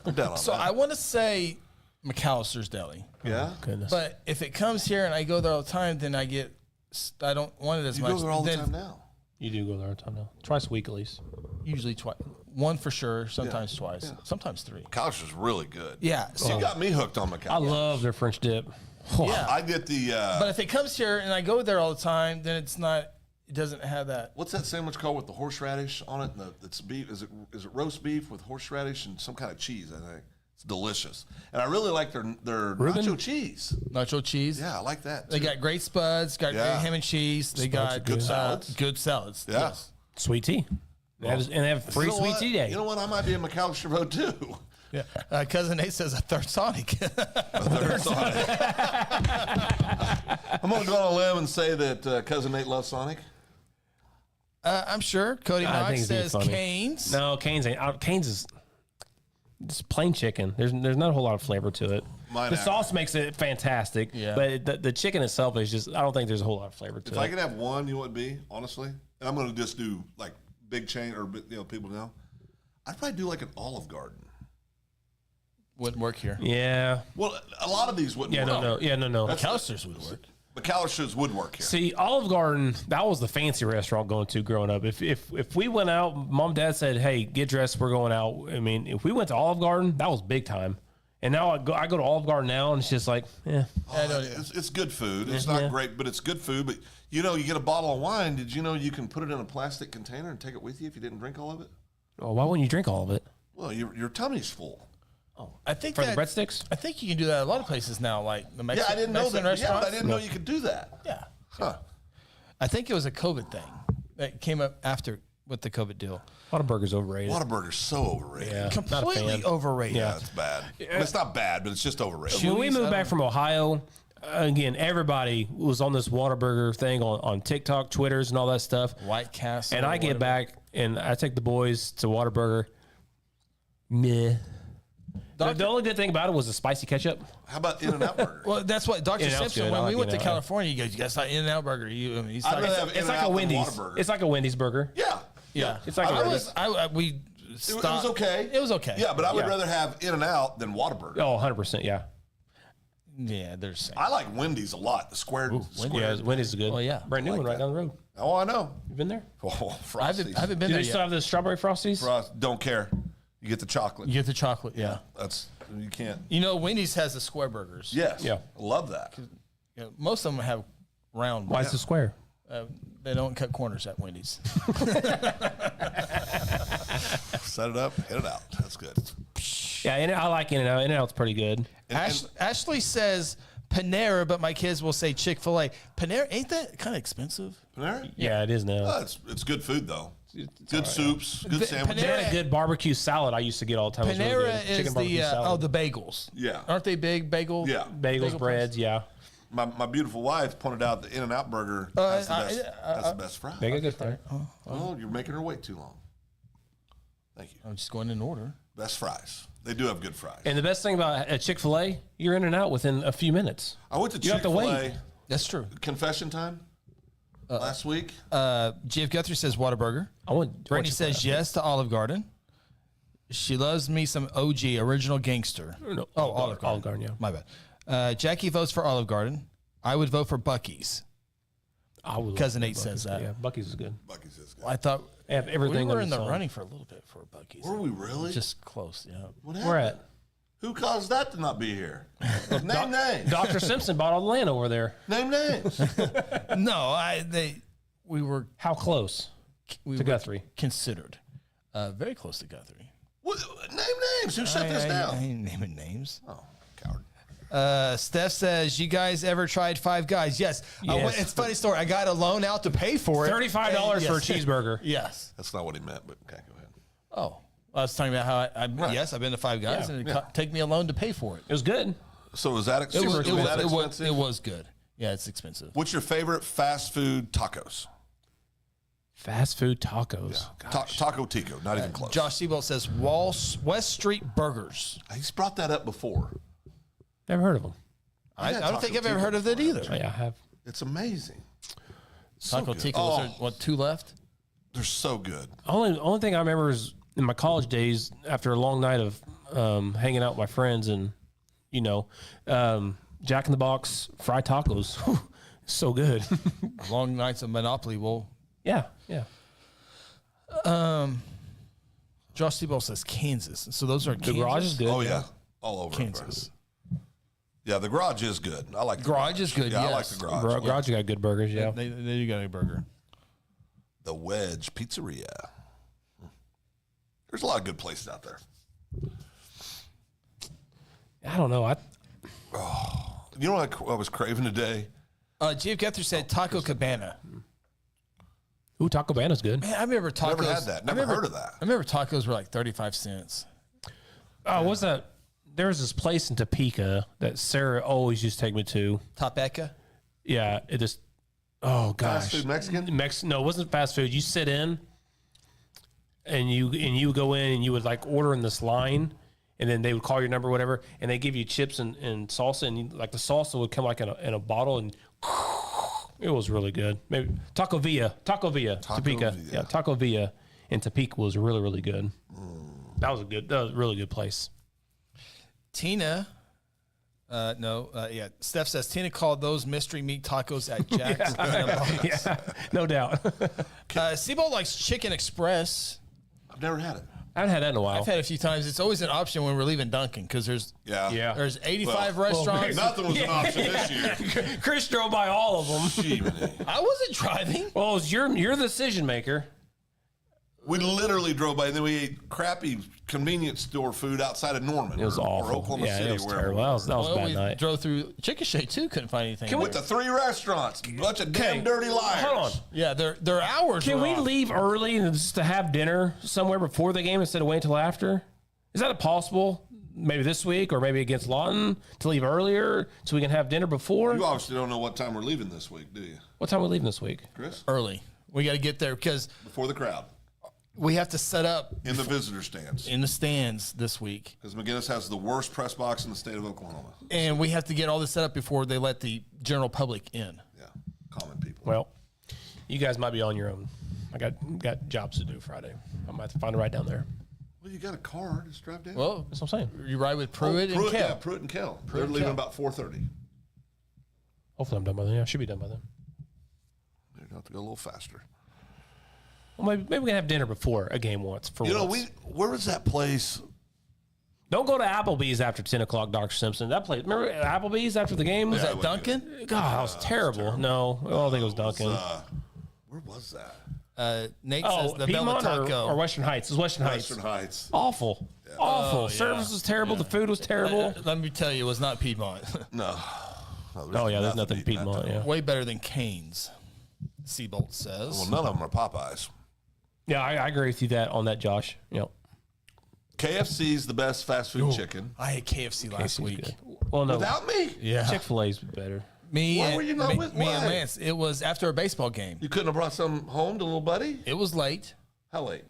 I'm down on So that. I want to say McAllister's Deli. Yeah? Goodness. But if it comes here and I go there all the time, then I don't want it as You much. go there all the Then time now. You do go there all the time now. Twice a week at least. Usually twice. One for sure, sometimes twice, sometimes three. McAllister's is really good. Yeah. You So, got me hooked on McAllister. I love their French dip. yeah. I get the, But if it comes here and I go there all the time, then it doesn't have that. what's that sandwich called with the horseradish on it? And it's beef. Is it roast beef with horseradish and some kind of cheese? I think it's delicious, and I really like their nacho cheese. Nacho cheese. Yeah, I like that. They too. got great spuds, got Yeah. great ham and cheese. They got good salads. Good salads. Yeah. Yes. Sweet tea. And they have free You know sweet what? tea day. You know what? I might be a McAllister vote too. Yeah. Cousin Nate says a third Sonic. Third Sonic. I'm gonna go on a limb and say that cousin Nate loves Sonic. I'm sure. Cody I Knox think it's being says funny. Canes. No, Cane's ain't. Cane's is just plain chicken. There's not a whole lot of flavor to it. Mine The actually. sauce makes it fantastic. Yeah. But the chicken itself is just. I don't think there's a whole lot of flavor to If it. I could have one, you know what it'd be, honestly? And I'm gonna just do like big chain or people know. I'd probably do like an Olive Garden. Wouldn't work here. Yeah. Well, a lot of these wouldn't Yeah. work. No. Yeah. No. McAllister's would work. McAllister's would work here. See, Olive Garden, that was the fancy restaurant going to growing up. If we went out, mom and dad said, "Hey, get dressed, we're going out." I mean, if we went to Olive Garden, that was big time. And now I go to Olive Garden now, and it's just like, It's good food. It's not great, but it's good food. But you get a bottle of wine. Did you know you can put it in a plastic container and take it with you if you didn't drink all of it? oh, why wouldn't you drink all of it? Well, your tummy's full. I think For the that- breadsticks? I think you can do that at a lot of places now, like the Mexican, I didn't know Mexican that. Yeah, restaurants. but I didn't know you could do that. Yeah. Huh. I think it was a COVID thing that came up after with the COVID deal. Whataburger's overrated. Whataburger's so overrated. Yeah, not a Completely fan. overrated. Yeah, it's bad. Well, it's not bad, but it's just overrated. When we moved back from Ohio, again, everybody was on this Whataburger thing on TikTok, Twitters, and all that stuff. White Castle. And I get back, and I take the boys to Whataburger. Meh. The only good thing about it was the spicy ketchup. How about In-N-Out Burger? Well, that's what Dr. In-N-Out's Simpson, good. I when we like went to In-N-Out, California, he goes, you guys like In-N-Out Burger. He's I'd like, rather have It's like In-N-Out a than Wendy's. Whataburger. It's like a Wendy's burger. Yeah. yeah. It's like a Wendy's. We It stopped. was okay. It was okay. Yeah, but I would Yeah. rather have In-N-Out than Whataburger. Oh, 100%, yeah. Yeah, they're the same. I like Wendy's a lot. The square. Yeah, Wendy's is good. Oh, yeah. Brand new I like one right that. down the road. Oh, I know. You been there? Oh, I Frosties. haven't been Do there they still yet. have the strawberry frosties? Frost, don't care. You get the chocolate. You get the chocolate, yeah. That's you can't. You know, Wendy's has the square burgers. Yes. Yeah. I love that. You know, most of them have round Why ones. is the square? They don't cut corners at Wendy's. Set it up, hit it out. That's good. Yeah, I like In-N-Out. In-N-Out's pretty good. Ashley says Panera, but my kids will say Chick-fil-A. Panera, ain't that kind of expensive? Panera? Yeah, it is now. It's good food though. Good soups, good The- sandwiches. They had a good barbecue salad I used to get all the time. It was really Panera good. is Chicken barbecue the salad. the bagels. Yeah. Aren't they big bagel? Yeah. bagels, bagel breads, yeah. My beautiful wife pointed out the In-N-Out burger has the best fries. They got good fries. Oh, you're making her wait too long. Thank you. I'm just going in order. Best fries. They do have good fries. And the best thing about a Chick-fil-A, you're in and out within a few minutes. I went to You have to Chick-fil-A. wait. That's true. Confession time last week. GF Guthrie says Whataburger. I went. Brittany says yes to Olive Garden. She loves me some OG, original gangster. No, Olive Garden. Olive Garden, yeah. My bad. Jackie votes for Olive Garden. I would vote for Buc-ee's. I would Cousin love Nate Buc-ee's, says that. Yeah, Buc-ee's is good. Buc-ee's is good. I thought They have everything. we were under in the sun. running for a little bit for Buc-ee's. Were we really? Just close, yeah. What happened? Where at? Who caused that to not be here? Name names. Dr. Simpson bought all the land over there. Name names. No, we were How close? we To were Guthrie. considered very close to Guthrie. What, name names. Who shut this down? I ain't naming names. Oh, coward. Steph says, "You guys ever tried Five Guys?" Yes. Yes. It's a funny story. I got a loan out to pay for it. $35 for a Yes. cheeseburger. Yes. That's not what he meant, but okay, go ahead. Oh, I was talking about how yes, I've been to Five Guys, Yeah. and it take me a loan to pay for it. It was good. So was that It expensive? was, Was that it was, expensive? it was good. Yeah, it's expensive. What's your favorite fast food tacos? Fast food tacos. Taco Tico, not even close. Josh Seabolt says West Street Burgers. He's brought that up before. Never heard of them. I had don't think Taco I've ever Tico heard of it either. Oh, yeah, I have. It's amazing. So Taco good. Tico. Oh, Was there, what, 2 left? they're so good. Only thing I remember is in my college days, after a long night of hanging out with my friends and, Jack in the Box fried tacos. So good. Long nights of Monopoly. Well, yeah. Josh Seabolt says Kansas. So those are The garage is good. Oh yeah, all over it, Kansas. bro. Yeah, the garage is good. I like the Garage is good, Yeah, I like yes. the garage. Garage got good burgers, yeah. They do got a burger. The Wedge Pizzeria. There's a lot of good places out there. I don't know. You know what I was craving today? G.F. Guthrie said Taco Cabana. Ooh, Taco Bell's good. Man, I remember tacos. Never had that. Never heard of that. I remember tacos were like 35 cents. What's that? There was this place in Topeka that Sarah always used to take me to. Topeka? Yeah, it just. Oh gosh, Fast food Mexican? No, it wasn't fast food. You sit in, and you go in and you would like order in this line, and then they would call your number, or whatever, and they give you chips and salsa, and like the salsa would come like in a bottle, and it was really good. Maybe Taco Villa, Topeka. Villa. Yeah, Taco Villa in Topeka was really, really good. That was a really good place. Tina. Steph says Tina called those mystery meat tacos at Jack's. Yeah, no doubt. Seabolt likes Chicken Express. I've never had it. I haven't had that in a while. I've had it a few times. It's always an option when we're leaving Duncan because there's Yeah. 85 restaurants. Nothing was an option this year. Chris drove by all of them. Jiminy. I wasn't driving. Well, you're the decision maker. We literally drove by, and then we ate crappy convenience store food outside of Norman. It was awful. Or Oklahoma yeah, City. it was wherever terrible. we That was a Well, bad we night. drove through Chickasha too. Couldn't find anything. With the 3 restaurants, bunch of damn dirty liars. Hold on. Yeah, their hours. Can were we off. leave early and just to have dinner somewhere before the game instead of waiting until after? Is that possible? Maybe this week or maybe against Lawton to leave earlier so we can have dinner before? You obviously don't know what time we're leaving this week, do you, What time are we leaving this week? Chris? early? We got to get there because Before the crowd. we have to set up In the visitor stands. in the stands this week, Because McGinnis has the worst press box in the state of Oklahoma. and we have to get all this set up before they let the general public in. Yeah, common people. Well, you guys might be on your own. I got jobs to do Friday. I might have to find a ride down there. Well, you got a car. Just drive down. Well, That's what I'm saying. you ride with Pruitt and Pruitt, Kel. yeah, Pruitt and Kel. They're and leaving Kel. about 4:30. Hopefully I'm done by then. Yeah, I should be done by then. You're going to have to go a little faster. Well, maybe we can have dinner before a game once. For You know, once. where was that place? Don't go to Applebee's after 10 o'clock, Dr. Simpson. That place, remember Applebee's after the game? Was Yeah, that Duncan? God, that was terrible. No, I don't think it was Duncan. Where was that? Nate says the Bella Piedmont Taco. or Western Heights. It was Western Heights. Western Heights. Awful. Awful. Service was terrible. The food was terrible. Let me tell you, it was not Piedmont. No. Oh, yeah, there's nothing Piedmont, yeah. Way better than Cane's. Seabolt says. Well, none of them are Popeyes. Yeah, I agree with you on that, Josh. Yep. KFC's the best fast food chicken. I had KFC last week. Good. Well, no. Without me? Yeah. Chick-fil-A's better. Me Why and, were you not me, with- me and why? Lance. It was after a baseball game. You couldn't have brought some home to little buddy? It was late. How late?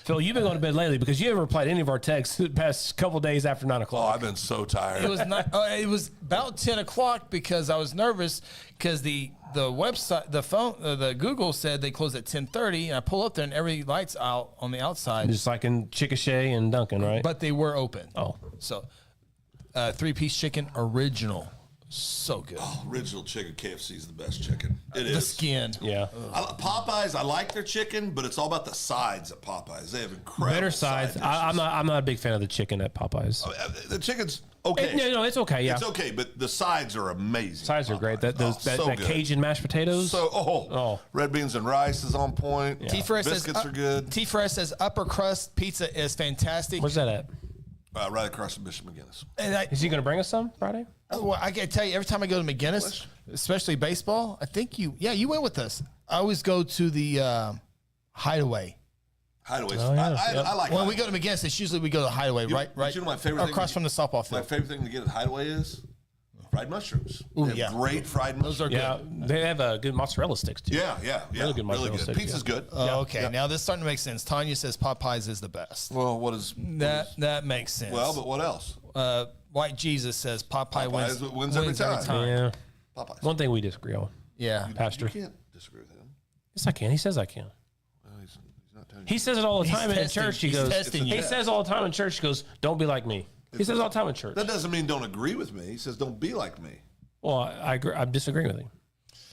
Phil, you've been going to bed lately because you haven't replied to any of our texts the past couple days after 9 Oh, o'clock. I've been so tired. It was not. It was about 10 o'clock because I was nervous because the website, the phone, the Google said they closed at 10:30, and I pull up there and every light's out on the outside, Just like in Chickasha and Duncan, right? but they were open. Oh. So 3-piece chicken original, so good. Original chicken. KFC is the best chicken. It The is. skin. Yeah. Popeyes, I like their chicken, but it's all about the sides at Popeyes. They have incredible Better sides. side I'm dishes. not a big fan of the chicken at Popeyes. The chicken's okay. No, it's okay. Yeah. It's okay, but the sides are amazing. Sides are great. That so good. Cajun mashed potatoes. So, red beans and rice is on point. T-Fresh Biscuits says, are good. T-Fresh says upper crust pizza is fantastic. Where's that at? Right across from Bishop McGinnis. And Is he going to bring us some Friday? well, I can tell you, every time I go to McGinnis, especially baseball, I think you went with us. I always go to the Hideaway. Hideaways. Oh, yeah. I like When we Hideaway. go to McGinnis, it's usually we go to the Hideaway, right? You know my favorite thing across to from the softball My field. favorite thing to get at Hideaway is fried mushrooms. Ooh, They have yeah. great fried mushrooms. Those are Yeah. good. They have good mozzarella sticks too. Yeah. Really good mozzarella sticks, Pizza's good. Oh, okay, now this is starting to make sense. Tanya says Popeyes is the best. Well, what is That makes sense. well, but what else? White Jesus says Popeye Popeyes wins every time. Yeah. Popeyes. One thing we disagree on, Yeah. Pastor. You can't disagree with him. Yes, I can. He says I can. Well, he's not telling He says it all the He's time in testing- church. He he's goes. testing He you. says all the time in church. He goes, "Don't be like me." He says all the time in church. That doesn't mean don't agree with me. He says don't be like me. Well, I agree. I'm disagreeing with him.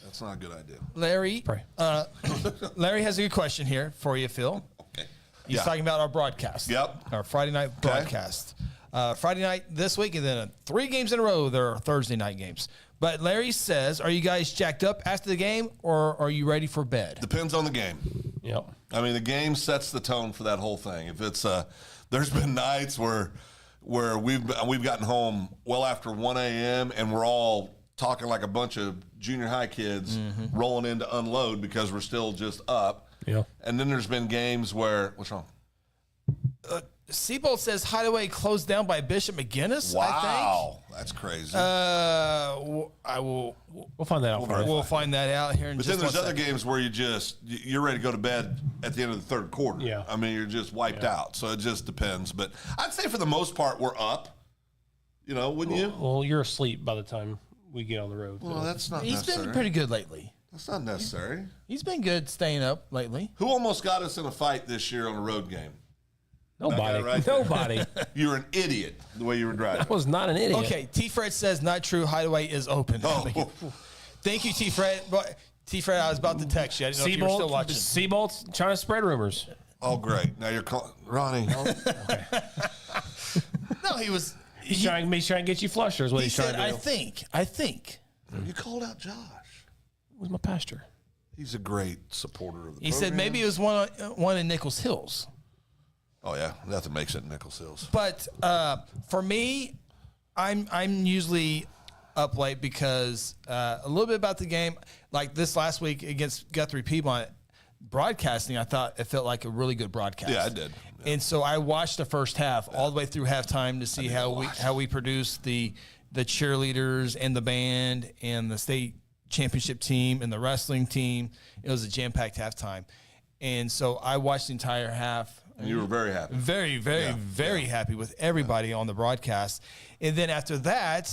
That's not a good idea. Larry, Pray. Larry has a good question here for you, Phil. Okay. He's Yeah. talking about our broadcast. Yep. Our Friday night broadcast. Friday night this week, and then 3 games in a row, there are Thursday night games. But Larry says, are you guys jacked up after the game, or are you ready for bed? Depends on the game. Yep. I mean, the game sets the tone for that whole thing. If it's there's been nights where we've gotten home well after 1 a.m. and we're all talking like a bunch of junior high kids rolling in to unload because we're still just up. Yeah. And then there's been games where what's wrong? Seabolt says Hideaway closed down by Bishop McGinnis, Wow, that's crazy. I will. We'll find that out for you. We'll find that out here in But just then there's one other second. games where you're ready to go to bed at the end of the third quarter. Yeah. I mean, you're just wiped out. So it just depends. But I'd say for the most part, we're up. You know, wouldn't you? Well, you're asleep by the time we get on the road. Well, that's not He's necessary. been pretty good lately. That's not necessary. He's been good staying up lately. Who almost got us in a fight this year on a road game? Nobody. That guy right there. Nobody. You're an idiot the way you were driving. I was not an idiot. Okay, T. Fred says not true. Hideaway is open. Oh. Thank you, T. Fred. T. Fred, I was about to text you. I didn't know if you were still watching. Seabolt's trying to spread rumors. Oh, great. Now you're calling Ronnie. No, he was. He's trying to get you flusher is what He he's trying said, to do. I think. You called out Josh. Where's my pastor? He's a great supporter of the He said maybe it was one in Nichols Hills. Oh, yeah. Nothing makes it Nichols Hills. But for me, I'm usually up late because a little bit about the game. Like this last week against Guthrie Piedmont, broadcasting, I thought it felt like a really good broadcast. Yeah, I did. Yeah. And so I watched the first half all the way through halftime to see how we produced the cheerleaders and the band and the state championship team and the wrestling team. It was a jam-packed halftime. And so I watched the entire half. And you were very happy. Very, very, very happy with everybody on the broadcast. And then after that,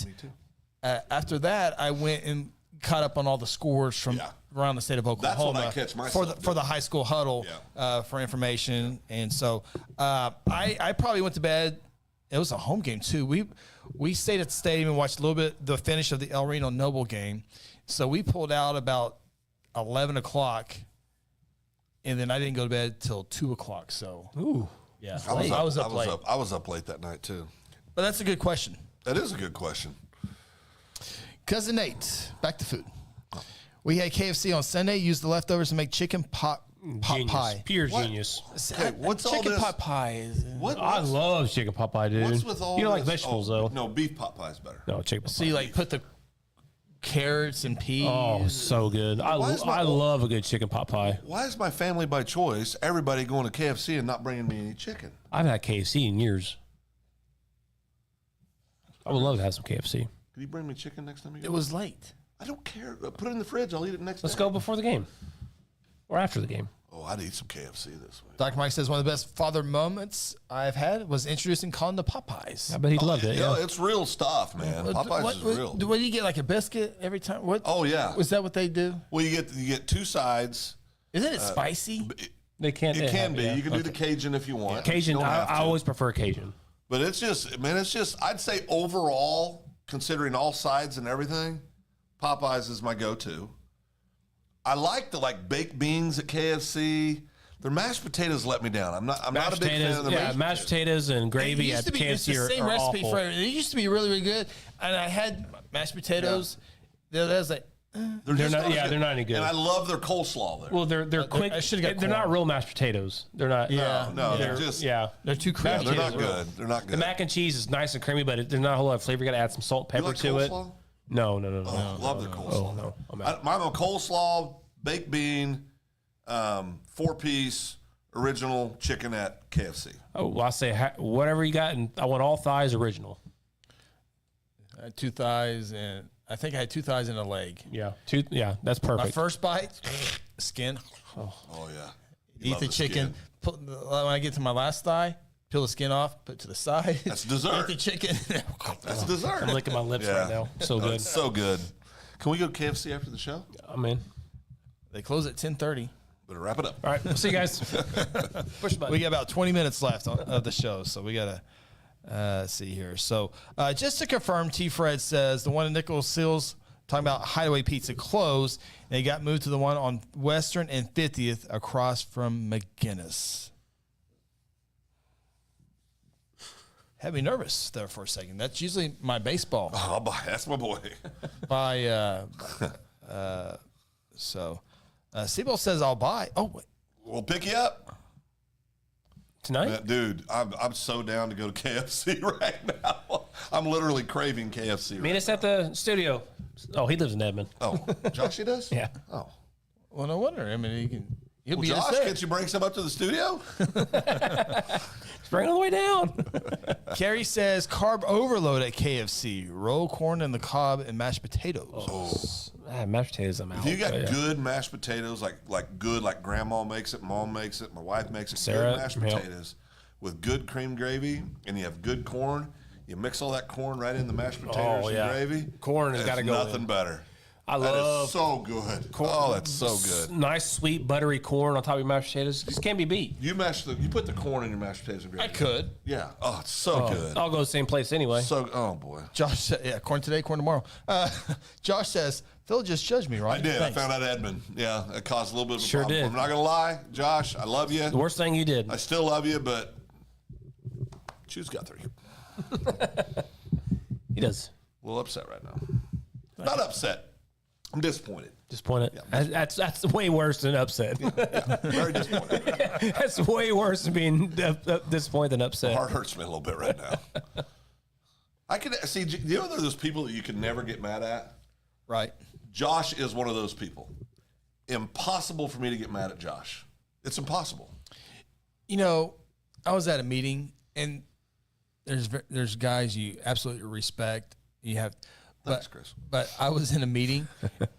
I went and caught up on all the scores from around the state of Oklahoma. That's when I catch myself for the high school huddle for information. And so I probably went to bed. It was a home game too. We stayed at the stadium and watched a little bit the finish of the El Reno Noble game. So we pulled out about 11 o'clock, and then I didn't go to bed till 2 o'clock. So yeah, I was up late. I was up late that night too. But that's a good question. That is a good question. Cousin Nate, back to food. We had KFC on Sunday. Used the leftovers to make chicken pot pie. Pure genius. Okay, what's all chicken this? pot pie? I love chicken pot pie, dude. What's with all you don't like this? vegetables, though. No, beef pot pie is better. No, chicken pot So pie. you like put the carrots and peas. Oh, so good. I love a good chicken pot pie. Why is my family by choice everybody going to KFC and not bringing me any chicken? I've had KFC in years. I would love to have some KFC. Could you bring me chicken next time you go? It was late. I don't care. Put it in the fridge. I'll eat it next Let's day. go before the game or after the game. Oh, I'd eat some KFC this week. Dr. Mike says one of the best father moments I've had was introducing Colin to Popeyes. I bet he loved it. Yeah, Yeah. it's real stuff, man. Popeyes is real. What do you get, like a biscuit every time? What? Oh, yeah. Was that what they do? Well, you get two sides. Isn't it spicy? They can't. It can be. Yeah. You can do the Cajun if you want. Cajun. You don't have I to. always prefer Cajun. But it's just, I'd say overall, considering all sides and everything, Popeyes is my go-to. I like the baked beans at KFC. Their mashed potatoes let me down. I'm not a big fan of the mashed potatoes and gravy at It's KFC the same are recipe awful. for everything. It used to be really, really good. And I had mashed potatoes. That was like, They're not- as yeah, good. they're not any good. And I love their coleslaw there. Well, they're quick. I should've got They're not corn. real mashed potatoes. They're not. no, they're they're just they're too creamy. they're potatoes not are real. good. They're not good. The mac and cheese is nice and creamy, but there's not a whole lot of flavor. You got to add some salt, You pepper like to it. coleslaw? No. Love their coleslaw. no. I'm I'm a coleslaw, baked bean, 4-piece original chicken at KFC. Oh, well, I say whatever you got, and I want all thighs original. I had 2 thighs, and I think I had 2 thighs and a leg. Yeah, that's My perfect. first bite, skin. Oh yeah. You Eat love the chicken. skin. When I get to my last thigh, peel the skin off, put it to the side. That's dessert. Eat the chicken. That's dessert. I'm licking my lips right now. So good. It's so good. Can we go to KFC after the show? I'm in. They close at 10:30. Better wrap it up. All right, we'll see you guys. Push the button. We got about 20 minutes left of the show, so we got to see here. So just to confirm, T. Fred says the one in Nichols Hills, talking about Hideaway Pizza, closed, and they got moved to the one on Western and 50th across from McGinnis. Had me nervous there for a second. That's usually my baseball. Oh, that's my boy. So Seabold says I'll buy. Oh, wait. We'll pick you up. Tonight? Dude, I'm so down to go to KFC right now. I'm literally craving KFC. Meet us at the studio. Oh, he lives in Edmond. Oh, Joshy does? Yeah. Oh. Well, no wonder. I mean, he'll Well, be Josh, there. can't you bring some up to the studio? Bring it all the way down. Carrie says carb overload at KFC. Roll corn in the cob and mashed potatoes. Mashed potatoes, I'm out. If you got but yeah. good mashed potatoes, like grandma makes it, mom makes it, my wife makes it, Sarah, good mashed yep. potatoes with good cream gravy, and you have good corn, you mix all that corn right in the mashed potatoes and gravy. Corn has There's gotta go nothing in. better. I That love is so good. Oh, that's so good. nice, sweet, buttery corn on top of your mashed potatoes. Just can't be beat. You put the corn in your mashed potatoes and gravy. I could. Yeah. Oh, it's so good. I'll go the same place anyway. Oh boy. Josh said, yeah, corn today, corn tomorrow. Josh says, Phil just judged me, right? I did. Thanks. I found out Edmund. Yeah, it caused a little bit of a Sure problem. did. I'm not gonna lie, Josh. I love you. The worst thing you did. I still love you, but choose Guthrie. He does. A little upset right now. Not upset. I'm disappointed. Disappointed. That's way worse than upset. Very disappointed. That's way worse than being disappointed than upset. Heart hurts me a little bit right now. I can see. You know, there's those people that you can never get mad at. Right. Josh is one of those people. Impossible for me to get mad at Josh. It's impossible. You know, I was at a meeting, and there's guys you absolutely respect. You have, Thanks, Chris. But I was in a meeting,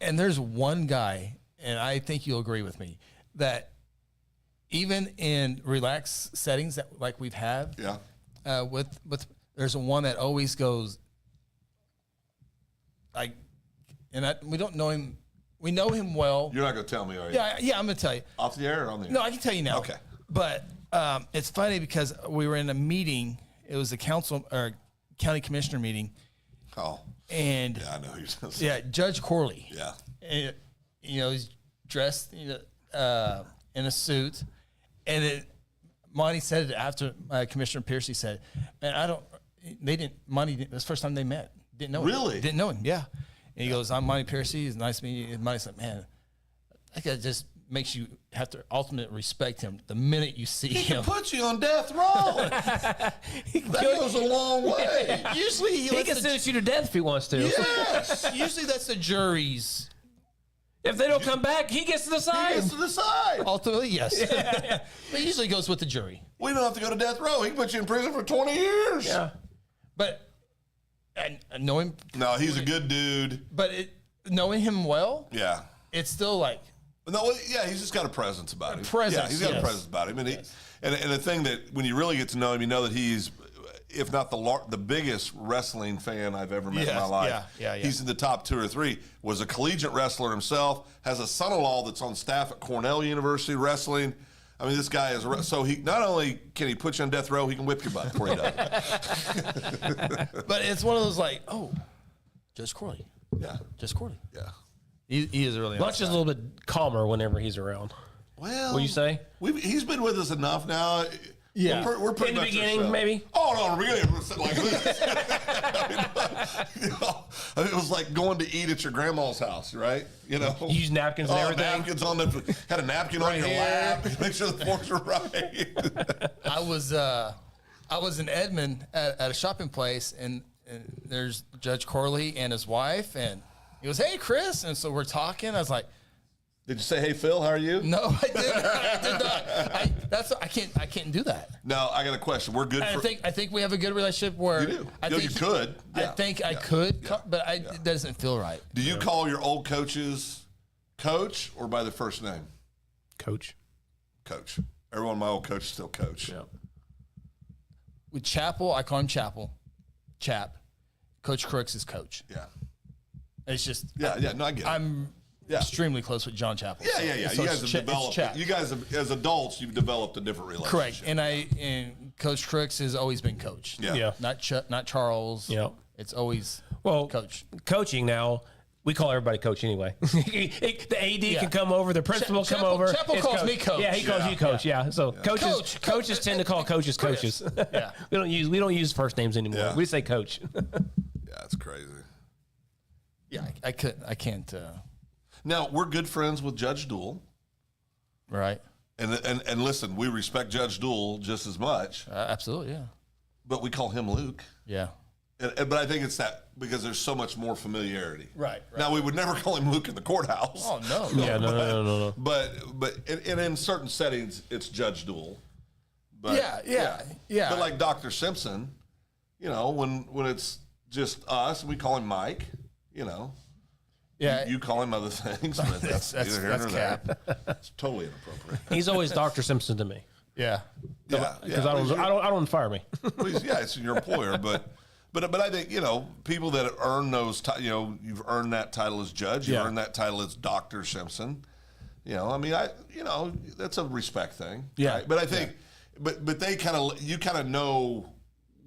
and there's one guy, and I think you'll agree with me, that even in relaxed settings that like we've had, with there's one that always goes like, and we don't know him. We know him well. You're not going to tell me, are you? Yeah, I'm going to tell you. Off the air or on the air? No, I can tell you now. Okay. But it's funny because we were in a meeting. It was a council or county commissioner meeting. Oh. And Yeah, I know who you're going to say. yeah, Judge Corley. Yeah. And, you know, he's dressed in a suit. And Monty said it after Commissioner Piercy said, man, Monty, it was the first time they met. Didn't know him. Really? Didn't know him, yeah. And he goes, I'm Monty Piercy. It's nice to meet you. And Monty's like, man, that guy just makes you have to ultimately respect him the minute you see He him. can put you on death row. That goes a long way. Usually He can sentence you to death if he wants to. Yes. Usually that's the jury's. If they don't come back, he gets to He decide. gets to decide. Ultimately, yes. But it usually goes with the jury. We don't have to go to death row. He can put you in prison for 20 years. Yeah. But I know him. No, he's a good dude. But knowing him well, Yeah. it's still like, No, yeah, he's just got a presence about him. presence, Yeah, he's got a yes. presence about him. And, and the thing that when you really get to know him, you know that he's, if not the biggest wrestling fan I've ever met in my Yes, life. yeah. He's in the top 2 or 3. Was a collegiate wrestler himself. Has a son-in-law that's on staff at Cornell University wrestling. I mean, this guy is so he not only can he put you on death row, he can whip your butt before he does it. but it's one of those like, oh, Judge Corley. Yeah, Judge Corley. yeah. He is really Lunch is a little bit calmer whenever he's around. Well, What'd you say? He's been with us enough now. Yeah. We're pretty In the much beginning, ourselves. maybe? Oh no, in the beginning we're sitting like this. I mean, it was like going to eat at your grandma's house, right? You know, You use napkins and everything? Napkins on the had a napkin on your here. lap. Make sure the forks are right. I was in Edmond at a shopping place, and there's Judge Corley and his wife, and he goes, "Hey, Chris," and so we're talking. I was like, Did you say, "Hey, Phil, how are you"? "No, I didn't. I did not. I can't do that." No, I got a question. We're good. I think we have a good relationship where You do. I You think could. I Yeah. think I could, but it doesn't feel right. Do you call your old coaches coach or by their first name? Coach. Coach. Everyone, my old coach is still coach. Yeah. With Chappell, I call him Chappell. Chap. Coach Crooks is coach. Yeah. It's just Yeah. No, I get it. I'm extremely close with John Chappell. Yeah. So You guys it's have developed. Chap. You guys have, as adults, you've developed a different relationship. Correct. And Coach Crooks has always been coach. Yeah. Yeah. Not Charles. Yeah. It's always Well, coach. Coaching now, we call everybody coach anyway. The AD Yeah. can come over, the principal come over. Chappell It's calls me coach. Yeah, he calls you coach. Yeah. So coaches tend to call coaches Chris. coaches. Yeah. we don't use first names anymore. Yeah. We say coach. Yeah, it's crazy. Yeah, I can't. Now we're good friends with Judge Dool, Right. and listen, we respect Judge Dool just as much, Absolutely. Yeah. but we call him Luke. Yeah. But I think it's that because there's so much more familiarity. Right. Now we would never call him Luke in the courthouse. Oh no. Yeah, no. But in certain settings, it's Judge Dool. But, Yeah. But like Dr. Simpson, you know, when it's just us, we call him Mike. You know, Yeah. you call him other things, but that's neither here nor cap. there. It's totally inappropriate. He's always Dr. Simpson to me Yeah. Yeah, because I don't fire me. Please, yeah, it's your employer, but I think people that earn those, you've earned that title as judge, you Yeah. earned that title as Dr. Simpson. I mean, that's a respect thing. Yeah. Right? But I think, but they you kind of know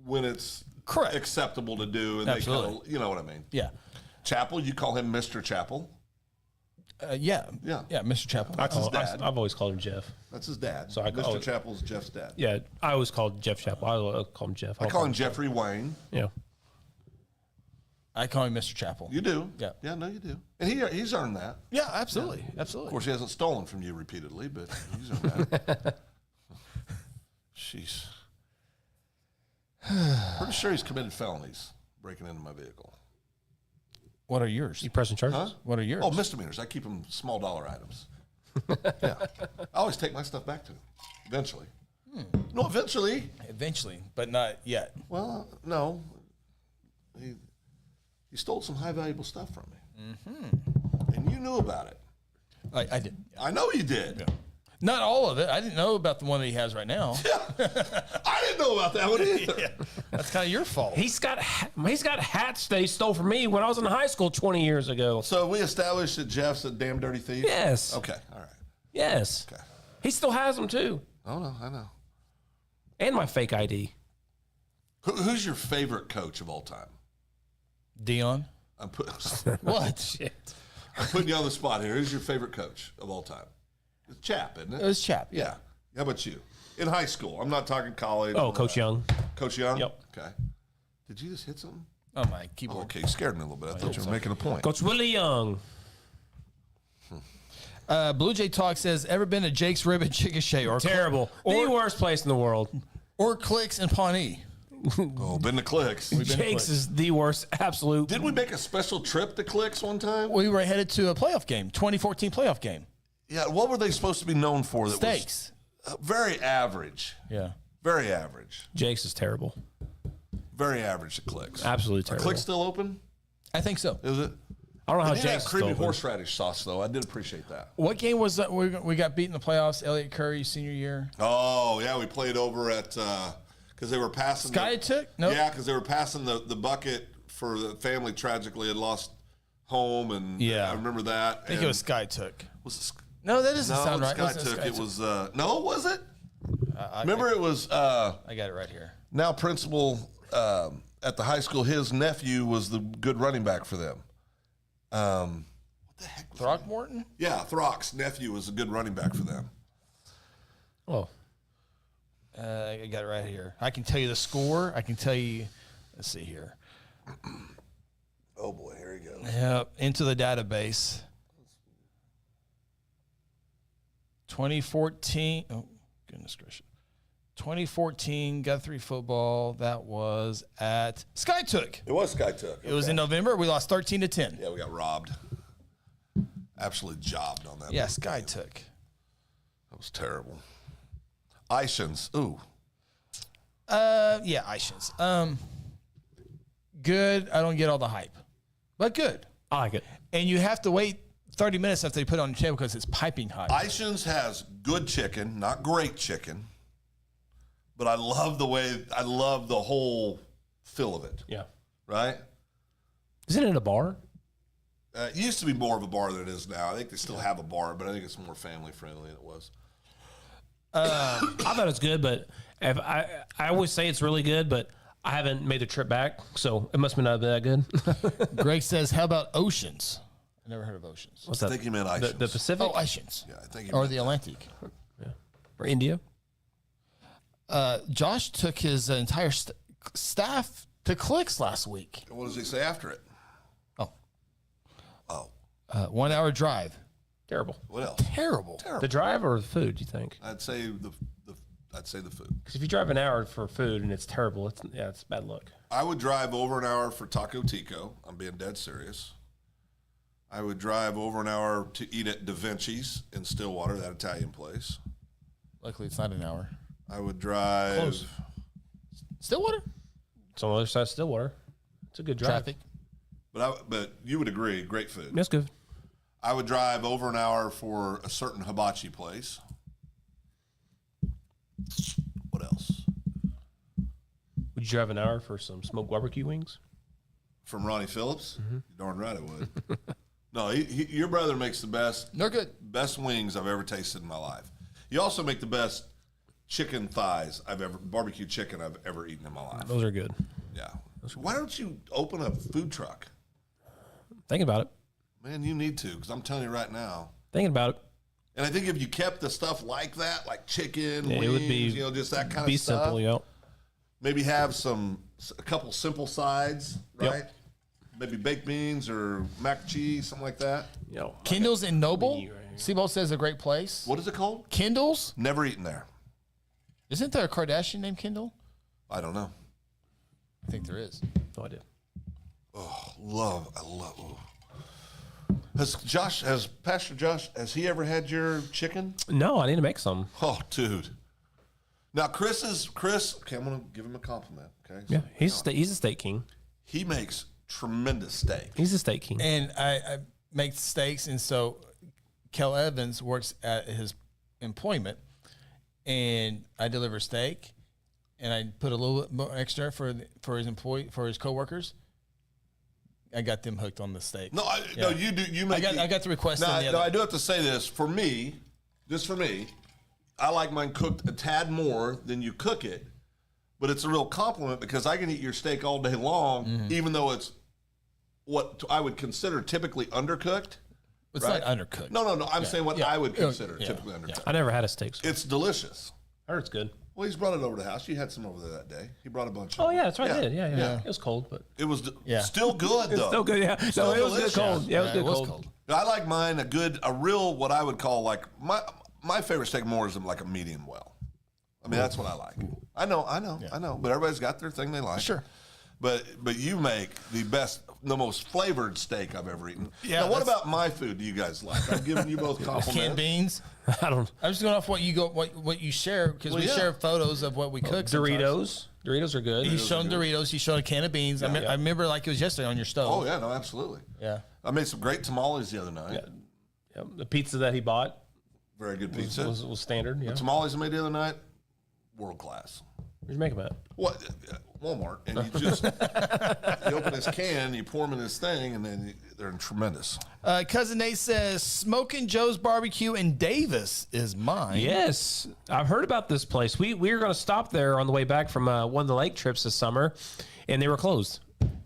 when it's Correct. acceptable to do, and Absolutely. they kind of, you know what I mean. Yeah. Chappell, you call him Mr. Chappell. Yeah. Yeah. Yeah. Mr. Chappell. That's his dad. I've always called him Jeff. That's his dad. So I call Mr. it- Chappell's Jeff's dad. Yeah, I always called Jeff Chappell. I call him Jeff. I call him Jeffrey Wayne. Yeah. I call him Mr. Chapel. You do. Yeah. Yeah, no, you do. And he's earned that. Yeah, absolutely. Of Absolutely. course, he hasn't stolen from you repeatedly, but he's earned that. Jeez. Pretty sure he's committed felonies breaking into my vehicle. What are yours? You pressing charges? Huh? What are yours? Oh, misdemeanors. I keep them small dollar items. Yeah. I always take my stuff back to him. Eventually. No, eventually. Eventually, but not yet. Well, no. He stole some high valuable stuff from me. Mm-hmm. And you knew about it. I did. I know you did. Yeah. Not all of it. I didn't know about the one that he has right now. I didn't know about that one either. Yeah. That's kind of your fault. He's got hats that he stole from me when I was in high school 20 years ago. So we established that Jeff's a damn dirty thief? Yes. Okay, all right. Yes. Okay. He still has them too. Oh, no, I know. And my fake ID. Who's your favorite coach of all time? Dion. I'm What? Shit. putting you on the spot here. Who's your favorite coach of all time? It's Chap, isn't it? It was Chap. Yeah. How about you? In high school. I'm not talking college. Oh, Coach Young. Coach Young? Yep. Okay. Did you just hit something? Oh, my keyboard. Oh, okay. You scared me a little bit. I thought you were making a point. Coach Willie Young. Blue Jay Talk says, ever been to Jake's Rib and Chicken Shack or Terrible. The worst place in the world. or Clicks in Pawnee? Oh, been to Clicks. Jake's is the worst. Absolute. Did we make a special trip to Clicks one time? We were headed to a playoff game, 2014 playoff game. Yeah. What were they supposed to be known for? That Steaks. Was very average. Yeah. Very average. Jake's is terrible. Very average at Clicks. Absolutely Are terrible. Clicks still open? I think so. Is it? I don't know how They did have Jake's is creamy still open. horseradish sauce, though. I did appreciate that. What game was that? We got beat in the playoffs, Elliott Curry senior year. Oh, yeah. We played over at, because they were passing. Sky took? No. Yeah, because they were passing the bucket for the family tragically had lost home. And Yeah. I remember that. I think it was Sky took. Was it No, that doesn't no, sound right. Sky Wasn't took. Sky It was, no, was it? Remember it was I got it right here. now principal at the high school. His nephew was the good running back for them. What the heck was Throckmorton? Yeah, Throck's nephew was a good running back for them. Oh. I got it right here. I can tell you the score. I can tell you. Let's see here. Oh boy, here he goes. Yep, into the database. 2014. Oh, goodness gracious. 2014 Guthrie football. That was at Sky Took. It was Sky Took. It was in November. We lost 13-10. Yeah, we got robbed. Absolutely jobbed on that. Yeah, Sky Took. That was terrible. Ishans. Ooh. Yeah, Ishans. Good. I don't get all the hype, but good. I like it. And you have to wait 30 minutes after they put it on the table because it's piping hot. Ishans has good chicken, not great chicken, but I love the whole feel of it, Yeah. right? Isn't it a bar? It used to be more of a bar than it is now. I think they still have a bar, but I think it's more family friendly than it was. I thought it's good, but if I always say it's really good, but I haven't made the trip back, so it must have not been that good. Greg says, "How about Oceans?" I never heard of Oceans. What's I that? think you meant Ishans. The Pacific Oh, Oceans. Yeah, I think you Or meant the that. Atlantic. or India? Josh took his entire staff to Clicks last week. What does he say after it? Oh, Oh, 1 hour drive. Terrible. what else? Terrible. The drive or the food? You think? I'd say the food. Because if you drive an hour for food and it's terrible, it's bad luck. I would drive over an hour for Taco Tico. I'm being dead serious. I would drive over an hour to eat at Da Vinci's in Stillwater, that Italian place. Luckily, it's not an hour. I would drive. Close. Stillwater? It's on the other side of Stillwater. It's a good drive. Traffic. But you would agree, great food. That's good. I would drive over an hour for a certain hibachi place. What else? Would you drive an hour for some smoked barbecue wings? From Ronnie Phillips? You're darn right I would. No, your brother makes the They're good. best wings I've ever tasted in my life. You also make the best chicken thighs barbecue chicken I've ever eaten in my life. Those are good. Yeah. Why don't you open a food truck? Thinking about it. Man, you need to, because I'm telling you right now. Thinking about it. And I think if you kept the stuff like that, like chicken, Yeah, wings, it would be just that kind be of stuff. simple, Maybe have a couple simple sides, right? maybe baked beans or mac and cheese, something like that. You know, Kendall's in Noble. Right here. Seabold says a great place. What is it called? Kendall's? Never eaten there. Isn't there a Kardashian named Kendall? I don't know. I think there is. No idea. I love. Has Pastor Josh, has he ever had your chicken? No, I need to make some. Oh, dude. Now, Chris, okay, I'm going to give him a compliment, okay? Yeah, he's a steak king. He makes tremendous steak. He's a steak king. And I make steaks, and so Kel Evans works at his employment, and I deliver steak, and I put a little bit more extra for his coworkers. I got them hooked on the steak. No, no, you do. You make. I got the request. Now, on the other. I do have to say this. For me, I like mine cooked a tad more than you cook it, but it's a real compliment because I can eat your steak all day long, even though it's what I would consider typically undercooked. It's right? not undercooked. No. I'm saying what I would consider Yeah. typically undercooked. I never had a steak. So. It's delicious. I heard it's good. Well, he's brought it over to the house. You had some over there that day. He brought a bunch. Oh yeah, that's right. I did. Yeah. Yeah. It was cold, but It was Yeah. still good though. still good. Yeah. Still No, it was delicious. good cold. Yeah, it was Yeah, good it was cold. cold. I like mine a real what I would call like my favorite steak more is like a medium well. I mean that's what I like. I know. But everybody's got their thing they like. Sure. But you make the most flavored steak I've ever eaten. Yeah, Now, what that's- about my food? Do you guys like? I'm giving you both compliments. Canned beans. I don't. I'm just going off what you share because Well, we yeah. share photos of what we cook. sometimes. Doritos are good. He's shown Doritos. He's shown a can of beans. I remember like it was yesterday on your stove. Oh yeah, no, absolutely. Yeah. I made some great tamales the other night. Yeah, the pizza that he bought Very good pizza. was standard. Yeah. Tamales I made the other night, world class. Where'd you make them at? What? Walmart, and you just you open this can, you pour them in this thing, and then they're tremendous. Cousin Nate says Smoking Joe's Barbecue in Davis is mine. Yes, I've heard about this place. We were going to stop there on the way back from one of the lake trips this summer, and they were closed.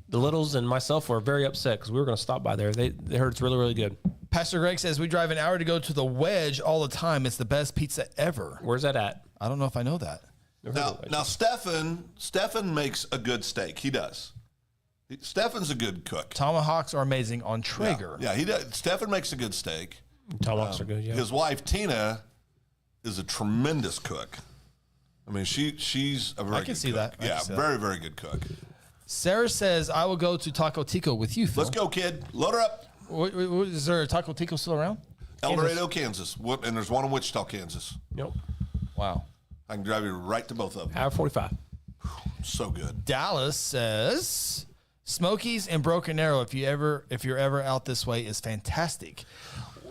The Littles and myself were very upset because we were going to stop by there. They heard it's really, really good. Pastor Greg says we drive an hour to go to the Wedge all the time. It's the best pizza ever. Where's that at? I don't know if I know that. Now Stefan makes a good steak. He does. Stefan's a good cook. Tomahawks are amazing on Traeger. Yeah, he does. Stefan makes a good steak. Tomahawks are good. Yeah. His wife Tina is a tremendous cook. I mean, she's a very can good see cook. that. I Yeah, can see very, very good cook. Sarah says I will go to Taco Tico with you, Phil. Let's go, kid. Load her up. Is there a Taco Tico still around? El Dorado, Kansas. And there's one in Wichita, Kansas. Yep. Wow. I can drive you right to both of them. Hour 45. So good. Dallas says Smokies and Broken Arrow, if you're ever out this way, is fantastic.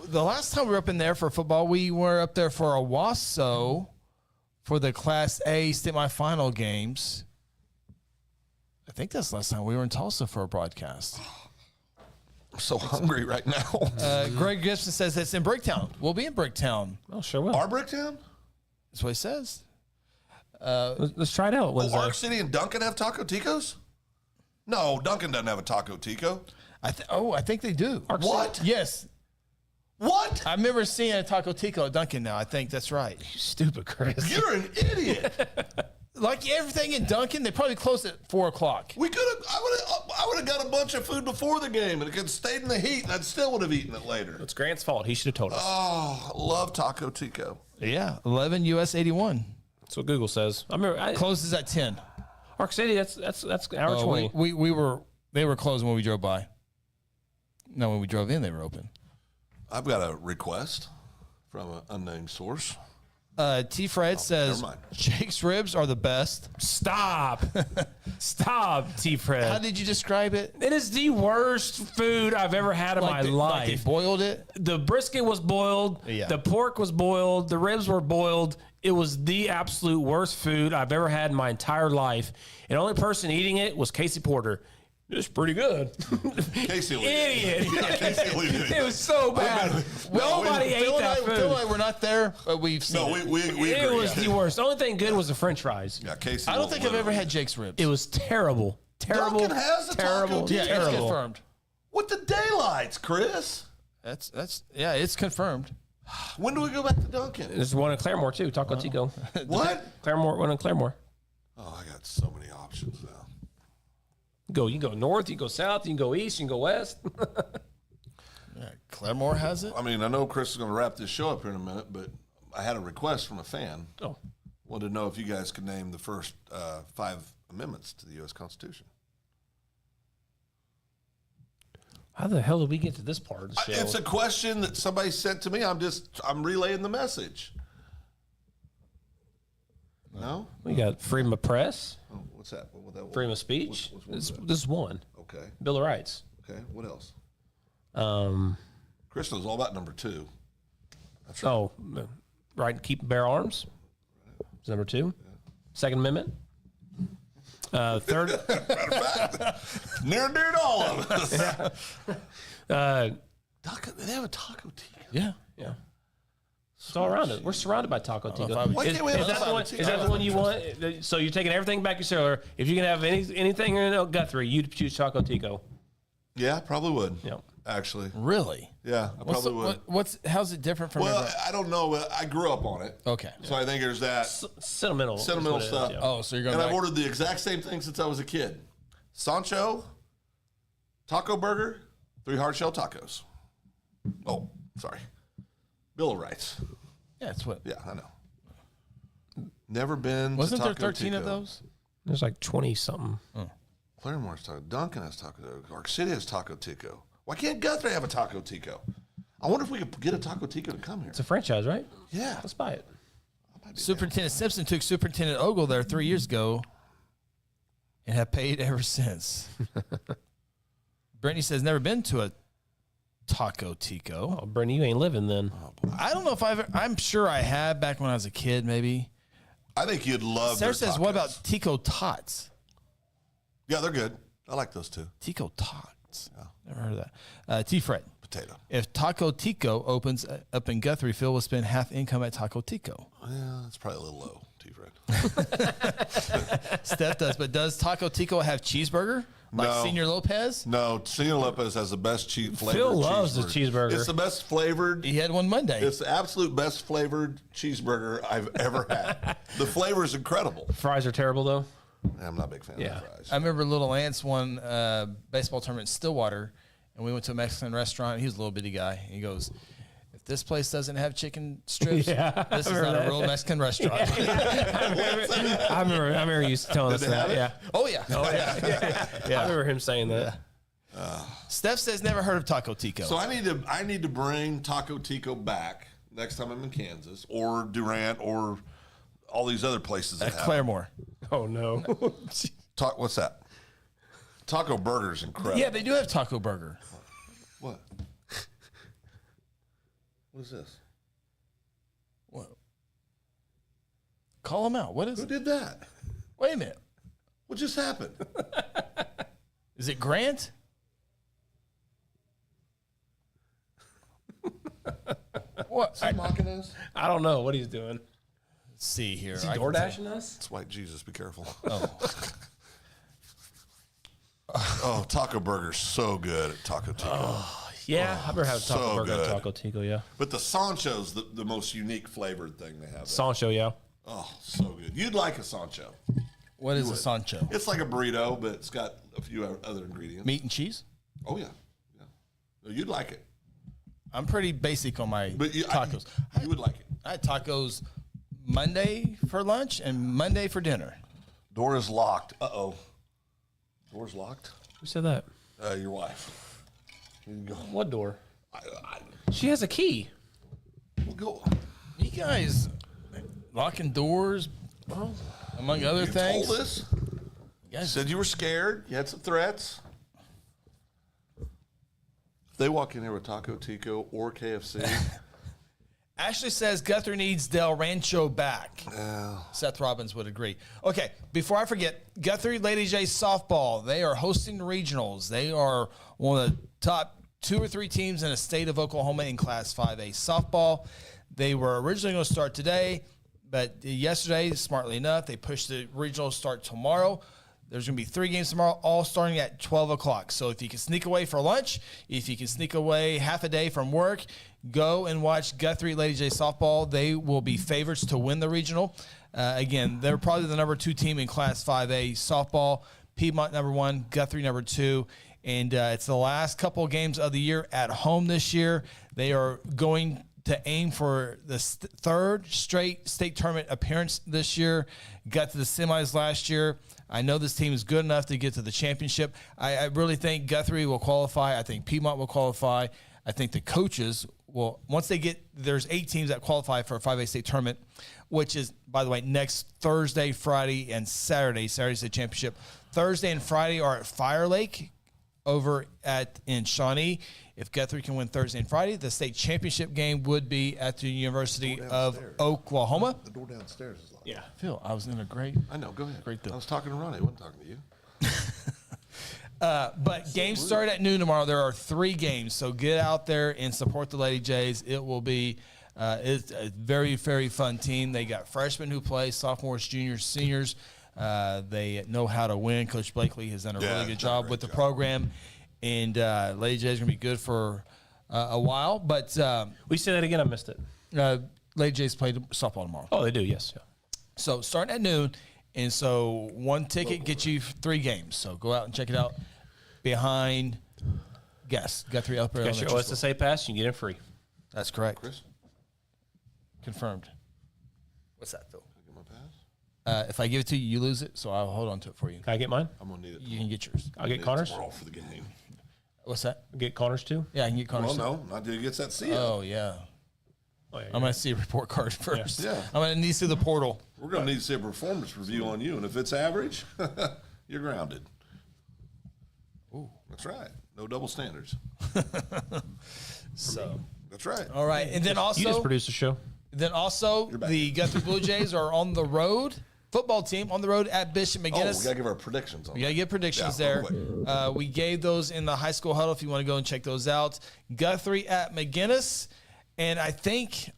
The last time we were up in there for football, we were up there for a Wasso for the Class A semifinal games. I think that's the last time we were in Tulsa for a broadcast. I'm so hungry right now. Greg Gibson says it's in Bricktown. We'll be in Bricktown. Oh, sure will. Our Bricktown? That's what he says. Let's try it out. Wednesday. Ark City and Duncan have Taco Ticos? No, Duncan doesn't have a Taco Tico. I think they do. What? Yes. What? I remember seeing a Taco Tico at Dunkin' now. I think that's right. Stupid, Chris. You're an idiot. Like everything in Dunkin', they probably close at 4 o'clock. We could have. I would have got a bunch of food before the game, and it could have stayed in the heat, and I still would have eaten it later. It's Grant's fault. He should have told us. Oh, I love Taco Tico. Yeah, 11 US 81. That's what Google says. I remember Closes at 10. Ark City. That's hour 20. They were closed when we drove by. No, when we drove in, they were open. I've got a request from an unnamed source. T. Fred says never mind. Jake's ribs are the best. Stop. Stop, T. How Fred. did you describe it? It is the worst food I've ever had in my Like life. they boiled it. The brisket was boiled. Yeah. The pork was boiled. The ribs were boiled. It was the absolute worst food I've ever had in my entire life. And the only person eating it was Casey Porter. It's pretty good. Casey Lee. Idiot. Casey Lee. It was so bad. Nobody ate Phil and that Phil and I food. were not there, but we've seen No, it. we agree. It was the worst. The only thing good was the French fries. Yeah, Casey. I don't think I've ever had Jake's ribs. It was terrible. Terrible. Duncan has a terrible. taco. yeah, it's terrible. confirmed. With the daylights, Chris. It's confirmed. When do we go back to Duncan? There's one in Claremore too. Taco Tico. What? Claremore, one in Claremore. Oh, I got so many options now. You can go north, you can go south, you can go east, you can go west. Yeah, Claremore has it. I mean, I know Chris is going to wrap this show up here in a minute, but I had a request from a fan. Oh. Wanted to know if you guys could name the first 5 amendments to the U.S. Constitution. How the hell did we get to this part of the show? It's a question that somebody sent to me. I'm relaying the message. No? We got freedom of press, Oh, what's that? freedom of speech. What's This is one. Okay. Bill of Rights. Okay. What else? Um, Chris knows all about number 2. right and keep and bear arms. Is number 2. Second Amendment. Third. Near and dear to all of us. They have a taco tico. Yeah. Yeah. It's all around it. We're surrounded by Taco Tico. Why can't we have Is that the one you want? So you're taking everything back to cellular. If you can have anything in Guthrie, you'd choose Taco Tico. Yeah, probably would. Yep. Actually. Really? Yeah, I probably would. How's it different from? Well, I don't know. I grew up on it. Okay. So I think there's that Sentimental sentimental is what it stuff. is, yeah. Oh, so you're going And I've back. ordered the exact same thing since I was a kid. Sancho, taco burger, 3 hard shell tacos. Oh, sorry. Bill of Rights. Yeah, it's what. Yeah, I know. Never been Wasn't to there Taco 13 Tico. of those? There's like 20 something. Claremore's taco. Duncan has taco. Arc City has taco tico. Why can't Guthrie have a taco tico? I wonder if we could get a taco tico to come here. It's a franchise, right? Yeah. Let's buy it. Superintendent Simpson took Superintendent Ogle there 3 years ago and have paid ever since. Brittany says, never been to a Taco Tico. Oh, Bernie, you ain't living then. I don't know if I'm sure I have back when I was a kid, maybe. I think you'd love Sarah their says, what tacos. about Tico Tots? Yeah, they're good. I like those too. Tico Tots. Never heard of that. T-Fred. Potato. If Taco Tico opens up in Guthrie, Phil will spend half income at Taco Tico. Yeah, that's probably a little low, T-Fred. Steph does, but does Taco Tico have cheeseburger? Like No. Senior Lopez? No, Senor Lopez has the best flavored Phil loves the cheeseburger. It's the best flavored. He had one Monday. It's the absolute best flavored cheeseburger I've ever had. The flavor is incredible. Fries are terrible, though. I'm not a big fan Yeah. of the fries. I remember Little Ants won baseball tournament in Stillwater, and we went to a Mexican restaurant. He was a little bitty guy. He goes, if this place doesn't have chicken strips, this is not a real Mexican restaurant. I remember you telling us that. Yeah. Oh, yeah. I remember him saying that. Steph says never heard of Taco Tico. So I need to bring Taco Tico back next time I'm in Kansas or Durant or all these other places that At have Claremore. Oh, no. what's that? Taco Burger's incredible. Yeah, they do have Taco Burger. What? What is this? What? Call them out. What is Who it? did that? Wait a minute. What just happened? Is it Grant? What? Is he mocking us? I don't know what he's doing. Let's see here. Is he I can door tell. dashing us? It's white Jesus. Be careful. Oh. Oh, Taco Burger's so good at Taco Tico. Yeah, I've never had so Taco Burger and good. Taco Tico, yeah. But the Sancho's the most unique flavored thing they have. Sancho, yeah. Oh, so good. You'd like a Sancho. What is a Sancho? It's like a burrito, but it's got a few other ingredients. Meat and cheese? Oh, yeah. No, you'd like it. I'm pretty basic on my But tacos. You would like it. I had tacos Monday for lunch and Monday for dinner. Door is locked. Uh-oh. Door's locked? Who said that? Your wife. You can go. What door? I, She has a key. we'll go. You guys locking doors, among other You things. told us. You guys, Said you were scared. You had some threats. If they walk in here with Taco Tico or KFC, Ashley says Guthrie needs Del Rancho back. Seth Robbins would agree. Okay, before I forget, Guthrie Lady J softball. They are hosting regionals. They are one of the top 2 or 3 teams in the state of Oklahoma in Class 5A softball. They were originally going to start today, but yesterday, smartly enough, they pushed the regional start tomorrow. There's going to be 3 games tomorrow, all starting at 12 o'clock. So if you can sneak away for lunch, if you can sneak away half a day from work, go and watch Guthrie Lady J softball. They will be favorites to win the regional. Again, they're probably the number 2 team in Class 5A softball. Piedmont number 1, Guthrie number 2. And it's the last couple of games of the year at home this year. They are going to aim for the third straight state tournament appearance this year. Got to the semis last year. I know this team is good enough to get to the championship. I really think Guthrie will qualify. I think Piedmont will qualify. I think the coaches will, once they get, there's 8 teams that qualify for a 5A state tournament, which is, by the way, next Thursday, Friday, and Saturday. Saturday's the championship. Thursday and Friday are at Fire Lake over in Shawnee. If Guthrie can win Thursday and Friday, the state championship game would be at the University of Oklahoma. The door downstairs is locked. Yeah, Phil, I was in a great. I know. Go ahead. Great deal. I was talking to Ronnie. I wasn't talking to you. But games start at noon tomorrow. There are 3 games, so get out there and support the Lady Jays. It will be it's a very, very fun team. They got freshmen who play, sophomores, juniors, seniors. They know how to win. Coach Blakely has done a really good job with the program, and Lady Jays are going to be good for a while. But We say that again. I missed it. Lady Jays play softball tomorrow. Oh, they do. Yes. Yeah. So starting at noon, and so 1 ticket gets you 3 games. So go out and check it out behind Guthrie Upper Got your Elementary School. OSSA pass. You can get in free. That's correct. Chris, Confirmed. What's that, Phil? can I get my pass? If I give it to you, you lose it, so I'll hold on to it for you. Can I get mine? I'm gonna need it. You can get yours. I'll get Connors. We're all for the game. What's that? Get Connors too. Yeah, I can get Connors. Well, no, not till he gets that seal. Oh, yeah. Oh, yeah, I'm going to see a report card first. Yeah. I'm going to need to see the portal. We're gonna need to see a performance review on you, and if it's average, you're grounded. Ooh. That's right. No double standards. So, That's right. all right. And then You just also, produced a show. back. the Guthrie Blue Jays are on the road. Football team on the road at Bishop Oh, we McGinnis. gotta give our predictions on We got to that. get predictions Yeah, there. real quick. We gave those in the high school huddle if you want to go and check those out. Guthrie at McGinnis. And I think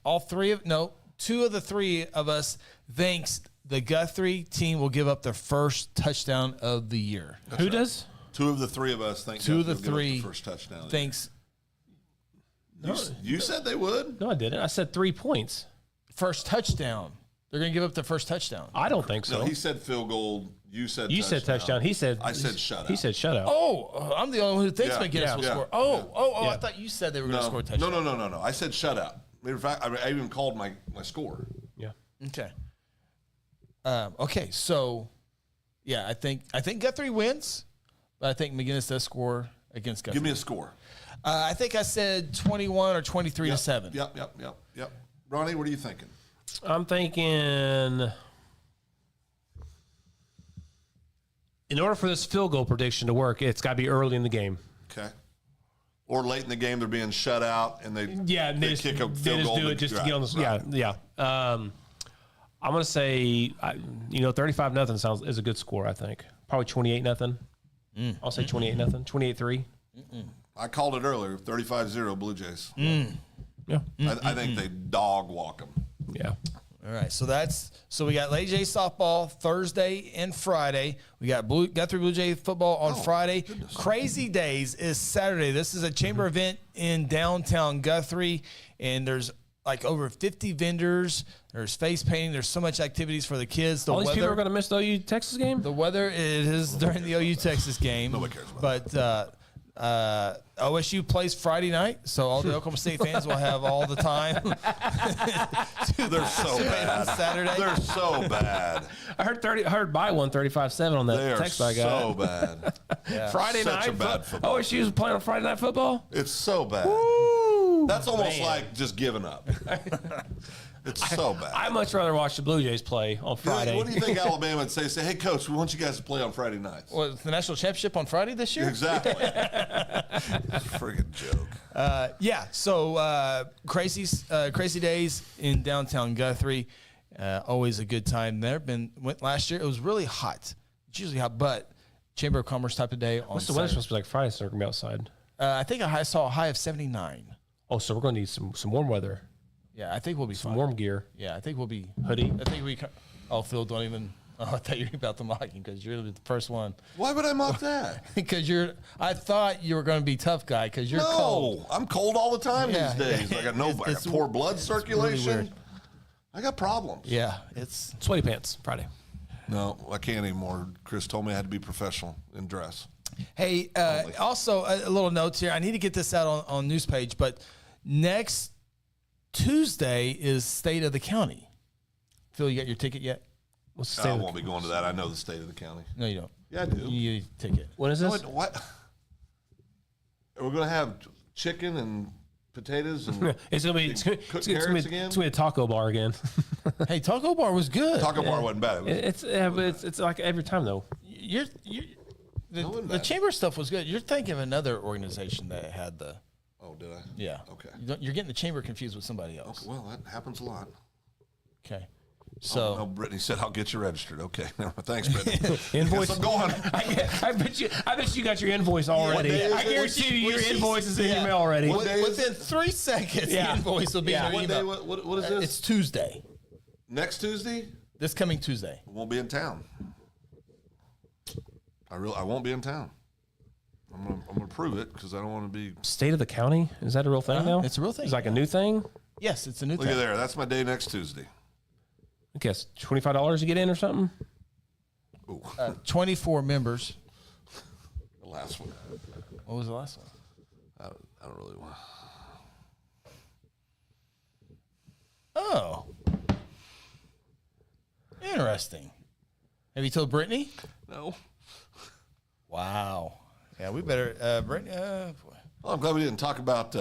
two of the 3 of us thinks the Guthrie team will give up their first touchdown of the year. Who does? 2 of the 3 of us think Two of the Guthrie will give up 3 the first touchdown. thinks You said they would. No, I didn't. I said 3 points. first touchdown. They're going to give up the first touchdown. I don't think so. No, he said field goal. You said You said touchdown. He said. I said shutout. He said shutout. Oh, I'm the only one who thinks Yeah, McGinnis will yeah, score. yeah. I Yeah. thought you said they were going to score a no, touchdown. no. I said shutout. Matter of fact, I even called my score. Yeah. Okay. Okay, so yeah, I think Guthrie wins, but I think McGinnis does score against Guthrie. Give me a score. I think I said 21 or 23 to 7. Yep. Ronnie, what are you thinking? I'm thinking. In order for this field goal prediction to work, it's got to be early in the game. Okay. Or late in the game, they're being shut out, and they They just, kick a they field just goal. do it just to get on the. Yeah. I'm gonna say, 35-0 is a good score. I think probably 28-0. I'll say 28-0, 28-3. I called it earlier. 35-0 Blue Jays. Yeah. I think they dog walk them. Yeah. All right, so we got Lady J softball Thursday and Friday. We got Guthrie Blue Jay football on Friday. Crazy Days is Saturday. This is a chamber event in downtown Guthrie, and there's like over 50 vendors. There's face painting. There's so much activities for the kids. All these people are gonna miss the OU Texas game. The weather, it is during the OU Texas game. Nobody cares about OSU plays Friday night, so all the Oklahoma State fans will have all the time. They're so bad. Saturday. They're so bad. I heard buy one 35-7 on that They are text I got. so bad. Friday Such night a bad football OSU's playing on Friday night football. It's so bad. That's almost like just giving up. It's so bad. I'd much rather watch the Blue Jays play on Friday. What do you think Alabama would say? Say, hey, coach, we want you guys to play on Friday nights. Well, it's the national championship on Friday this year? Exactly. Friggin' joke. Yeah, so crazy days in downtown Guthrie. Always a good time there. Went last year. It was really hot. It's usually hot, but Chamber of Commerce type of day on What's the weather Saturday. supposed to be like Friday? So we're gonna be outside. I think I saw a high of 79. Oh, so we're gonna need some warm weather, Yeah, I think we'll be some fine. warm gear, Yeah, I think we'll be hoodie. I think we. Oh, Phil, don't even. Oh, I thought you were about to mock him because you're the first one. Why would I mock that? Because I thought you were going to be tough guy because you're cold. No, I'm cold all the time Yeah. these days. I got I got poor blood circulation. weird. I got problems. Yeah, it's Sweaty pants Friday. No, I can't anymore. Chris told me I had to be professional in dress. Hey, also a little notes here. I need to get this out on news page, but next Tuesday is State of the County. Phil, you got your ticket yet? What's the I state of won't be going to that. I know the state of the county. No, you don't. Yeah, I do. You need a ticket. When is this? What? We're going to have chicken and potatoes and It's gonna be carrots again? it's gonna be a taco bar again. Hey, Taco Bar was good. Taco bar wasn't bad. It's like every time though. The chamber stuff was good. You're thinking of another organization that had the. Oh, did I? Yeah. Okay. You're getting the chamber confused with somebody else. Well, that happens a lot. Okay. Oh, So Brittany said I'll get you registered. Okay, thanks, Brittany. Invoice. I'm going. I bet you got your invoice already. day is I it? guarantee you your She's- invoice is in your yeah. mail already. What day is within it? 3 seconds, Yeah. the invoice will be in your What day? email. What is this? It's Tuesday. Next Tuesday. This coming Tuesday. I won't be in town. I won't be in town. I'm gonna prove it because I don't want to be. State of the county? Is that a real thing now? It's a real thing. It's like a new thing. Yes, it's a new Look thing. at there. That's my day next Tuesday. I guess $25 to get in or something. Ooh, 24 members. the last one. What was the last one? I don't really want. Oh. Interesting. Have you told Brittany? No. Wow. Yeah, we better. Brittany. Boy. Well, I'm glad we didn't talk about.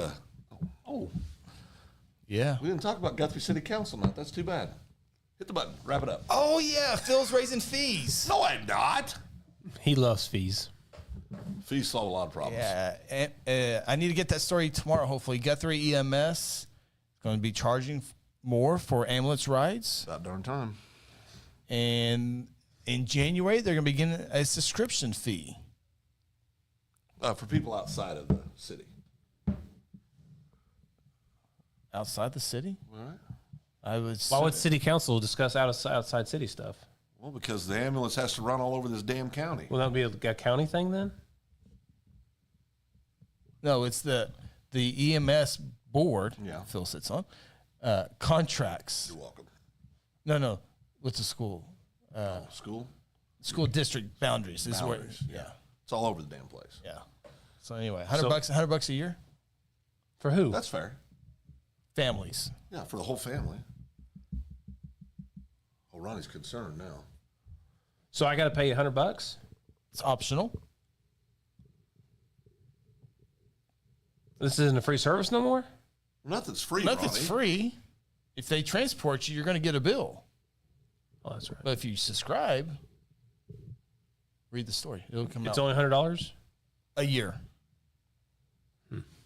Yeah. We didn't talk about Guthrie City Council. Now that's too bad. Hit the button. Wrap it up. Oh yeah, Phil's raising fees. No, I'm not. He loves fees. Fees solve a lot of problems. Yeah, and, I need to get that story tomorrow. Hopefully, Guthrie EMS is going to be charging more for ambulance rides, About darn time. and in January they're going to begin a subscription fee. For people outside of the city. Outside the city, All right. I would. Why would city council discuss outside city stuff? Well, because the ambulance has to run all over this damn county. Will that be a county thing then? No, it's the EMS board. Yeah. Phil sits on contracts. You're welcome. No, with the school School? district boundaries is where. Boundaries, Yeah, It's all over the damn place. yeah. So anyway, $100 a year, For who? That's fair. families. Yeah, for the whole family. Oh, Ronnie's concerned now. So I got to pay $100? It's optional. This isn't a free service no more? Nothing's free, Nothing's Ronnie. free. If they transport you, you're going to get a bill. Oh, that's right. But if you subscribe, read the story. It'll come It's out only $100? a year.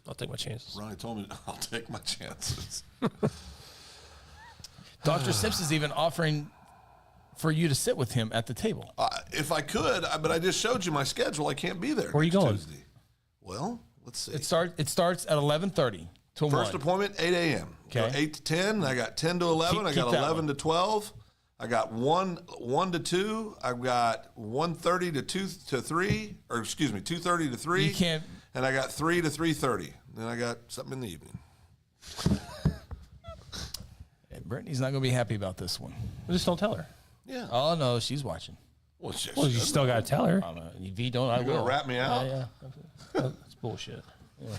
I'll take my chances. Ronnie told me I'll take my chances. Dr. Simpson's even offering for you to sit with him at the table. If I could, but I just showed you my schedule. I can't be there. Where are you next going? Tuesday. Well, let's see. It starts at 11:30 till First 1. appointment, 8 a.m. Okay. Go 8 to 10. I got 10 to 11. I Keep got that 11 one. to 12. I got 1 to 2. I've got 1:30 to 2 to 3, or excuse me, 2:30 to 3. You can't. And I got 3 to 3:30. Then I got something in the evening. Brittany's not going to be happy about this one. Just don't tell her. Yeah. Oh no, she's watching. Well, it's just, Well, you still got to tell her. If you don't, I you're gonna will. rat me out. Yeah. That's bullshit. You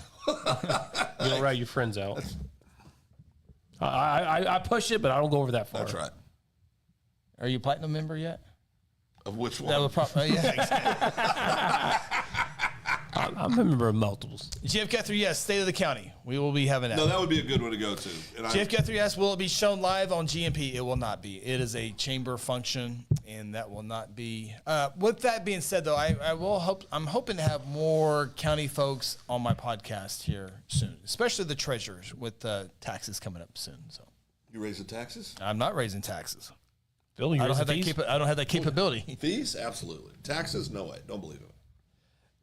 don't rat your friends out. I push it, but I don't go over that far. That's right. Are you a platinum member yet? Of which one? That would probably. Yeah. Exactly. I'm a member of multiples. Jeff Guthrie, yes, State of the County. We will be having that. No, that would be a good one to go to. And Jeff Guthrie asks, will it be shown live on GMP? It will not be. It is a chamber function, and that will not be. With that being said, though, I'm hoping to have more county folks on my podcast here soon, especially the treasurers with taxes coming up soon. So you raise the taxes? I'm not raising taxes. Phil, you I don't have fees? I don't have that capability. Fees? Absolutely. Taxes? No way. Don't believe it.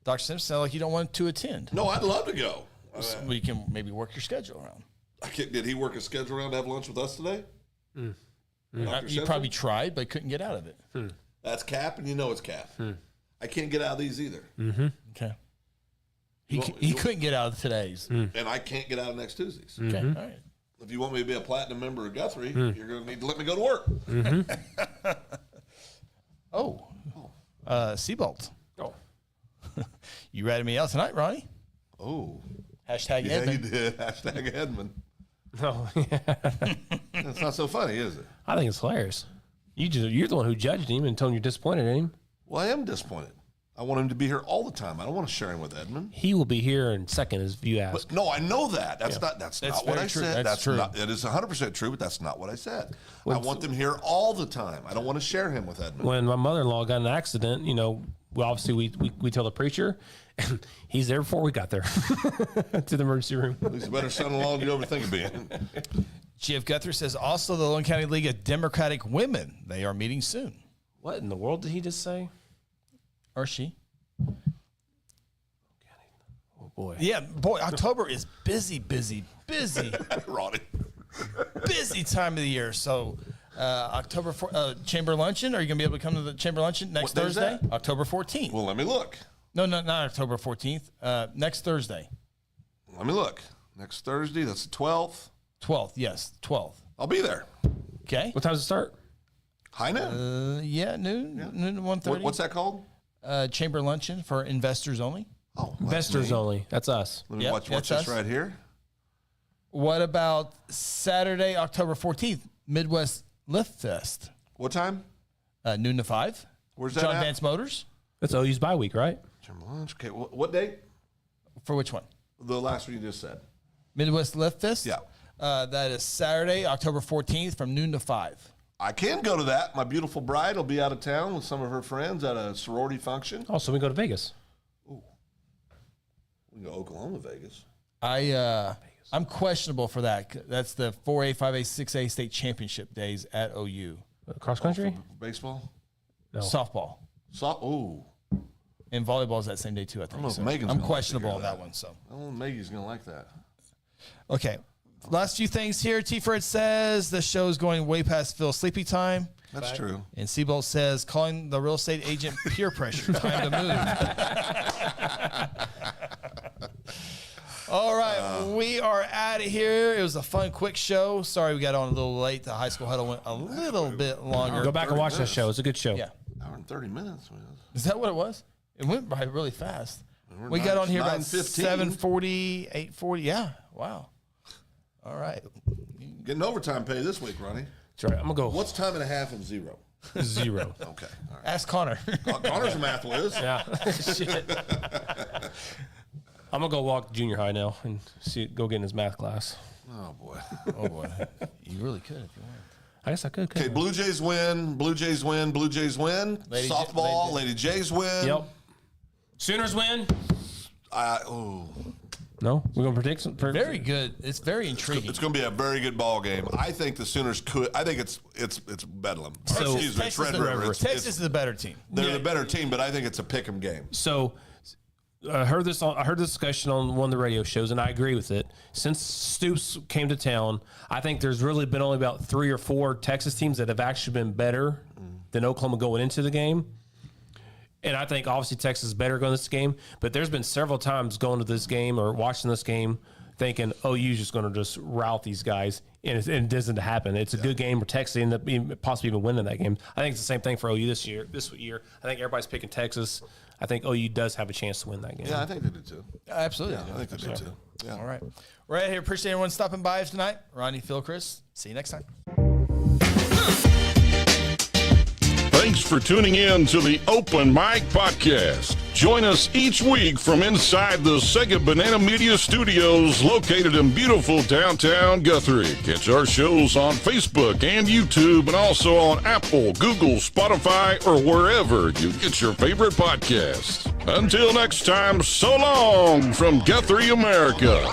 Dr. Simpson, sound like you don't want to attend. No, I'd love to go. We can maybe work your schedule around. Did he work a schedule around to have lunch with us today? Dr. You Simpson? probably tried, but couldn't get out of it. That's cap, and you know it's cap. I can't get out of these either. Okay. You He couldn't get out of today's. And I can't get out of next Tuesdays. Okay. All right. If you want me to be a platinum member of Guthrie, you're going to need to let me go to work. Oh. Seabolt. Oh. You ratted me out tonight, Ronnie. Oh. Hashtag Yeah, Edmund. you did. Hashtag Edmund. No, yeah. That's not so funny, is it? I think it's hilarious. You're the one who judged him and told him you're disappointed in him. Well, I am disappointed. I want him to be here all the time. I don't want to share him with Edmund. He will be here in second as you ask. But no, I know that. That's not what very I true. said. That's true. Not, it is 100% true, but that's not what I said. I want them here all the time. I don't want to share him with Edmund. When my mother-in-law got in an accident, well, obviously we tell the preacher, and he's there before we got there to the emergency room. He's a better son-in-law than you ever think of being. GF Guthrie says also the Lone County League of Democratic Women. They are meeting soon. What in the world did he just say? Or she? Oh boy. Yeah, boy, October is busy Ronnie. busy time of the year. So October chamber luncheon. Are you gonna be able to come to the chamber luncheon next What day is Thursday? that? October 14th. Well, let me look. No, not October 14th. Next Thursday, Let me look. Next Thursday, that's the 12th. 12th. Yes, 12th. I'll be there. Okay. What time does it start? High noon. Yeah, noon to 1:30. What's that called? Chamber luncheon for investors only. Oh, that's Investors me. only. That's us. Let me Yep, watch that's this us. right here. What about Saturday, October 14th, Midwest Lift Fest? What time? Noon to 5. Where's that John at? Vance Motors. That's OU's bye week, right? Chamber lunch. Okay, what date? For which one? The last one you just said. Midwest Lift Fest? Yeah. That is Saturday, October 14th from noon to 5. I can go to that. My beautiful bride will be out of town with some of her friends at a sorority function. Oh, so we go to Vegas. We can go to Oklahoma, Vegas. I'm questionable for that. That's the 4A, 5A, 6A state championship days at OU. Cross country? Baseball? No. Softball. And volleyball is that same day too, I think. know if So Megan's I'm gonna questionable figure on that. that one. So I don't know if Maggie's going to like that. okay. Last few things here. T. Fred says the show's going way past Phil's sleepy time. That's true. And Seabolt says calling the real estate agent peer pressure. Time to move. All right, we are out of here. It was a fun, quick show. Sorry we got on a little late. The high school huddle went a little bit longer. Go back and watch that minutes. show. It's a good show. Yeah. Hour and 30 minutes. Is that what it was? It went by really fast. We're We got on here about 9:15. 7:40, 8:40. Yeah. Wow. All right. Getting overtime pay this week, Ronnie. That's right. I'm going to go What's time and a half and zero? 0. Okay. All right. Ask Connor. Connor's a math whiz. Yeah. Shit. I'm going to go walk junior high now and go get in his math class. Oh, boy. Oh, boy. You really could if you want. I guess I could. Okay, Blue Jays win. Blue Jays win. Blue Jays win. Lady J- Softball. Lady Jays win. Yep. Sooners win. No? We're going to predict some. Very good. It's very intriguing. It's going to be a very good ball game. I think the Sooners could. I think it's Bedlam. So- Excuse me, it's Red River. Texas is the better team. They're the better team, but I think it's a pick'em game. So I heard this discussion on one of the radio shows, and I agree with it. Since Stoops came to town, I think there's really been only about 3 or 4 Texas teams that have actually been better than Oklahoma going into the game. And I think obviously Texas is better going to this game, but there's been several times going to this game or watching this game thinking, OU's just going to just rout these guys, and it doesn't happen. It's a good game where Texas end up possibly even winning that game. I think it's the same thing for OU this year. I think everybody's picking Texas. I think OU does have a chance to win that game. Yeah, I think they do too. Absolutely. I think they do too. Yeah. All right. We're out here. Appreciate everyone stopping by tonight. Ronnie, Phil, Chris. See you next time. Thanks for tuning in to the Open Mic Podcast. Join us each week from inside the Second Banana Media Studios located in beautiful downtown Guthrie. Catch our shows on Facebook and YouTube and also on Apple, Google, Spotify, or wherever you get your favorite podcasts. Until next time, so long from Guthrie, America.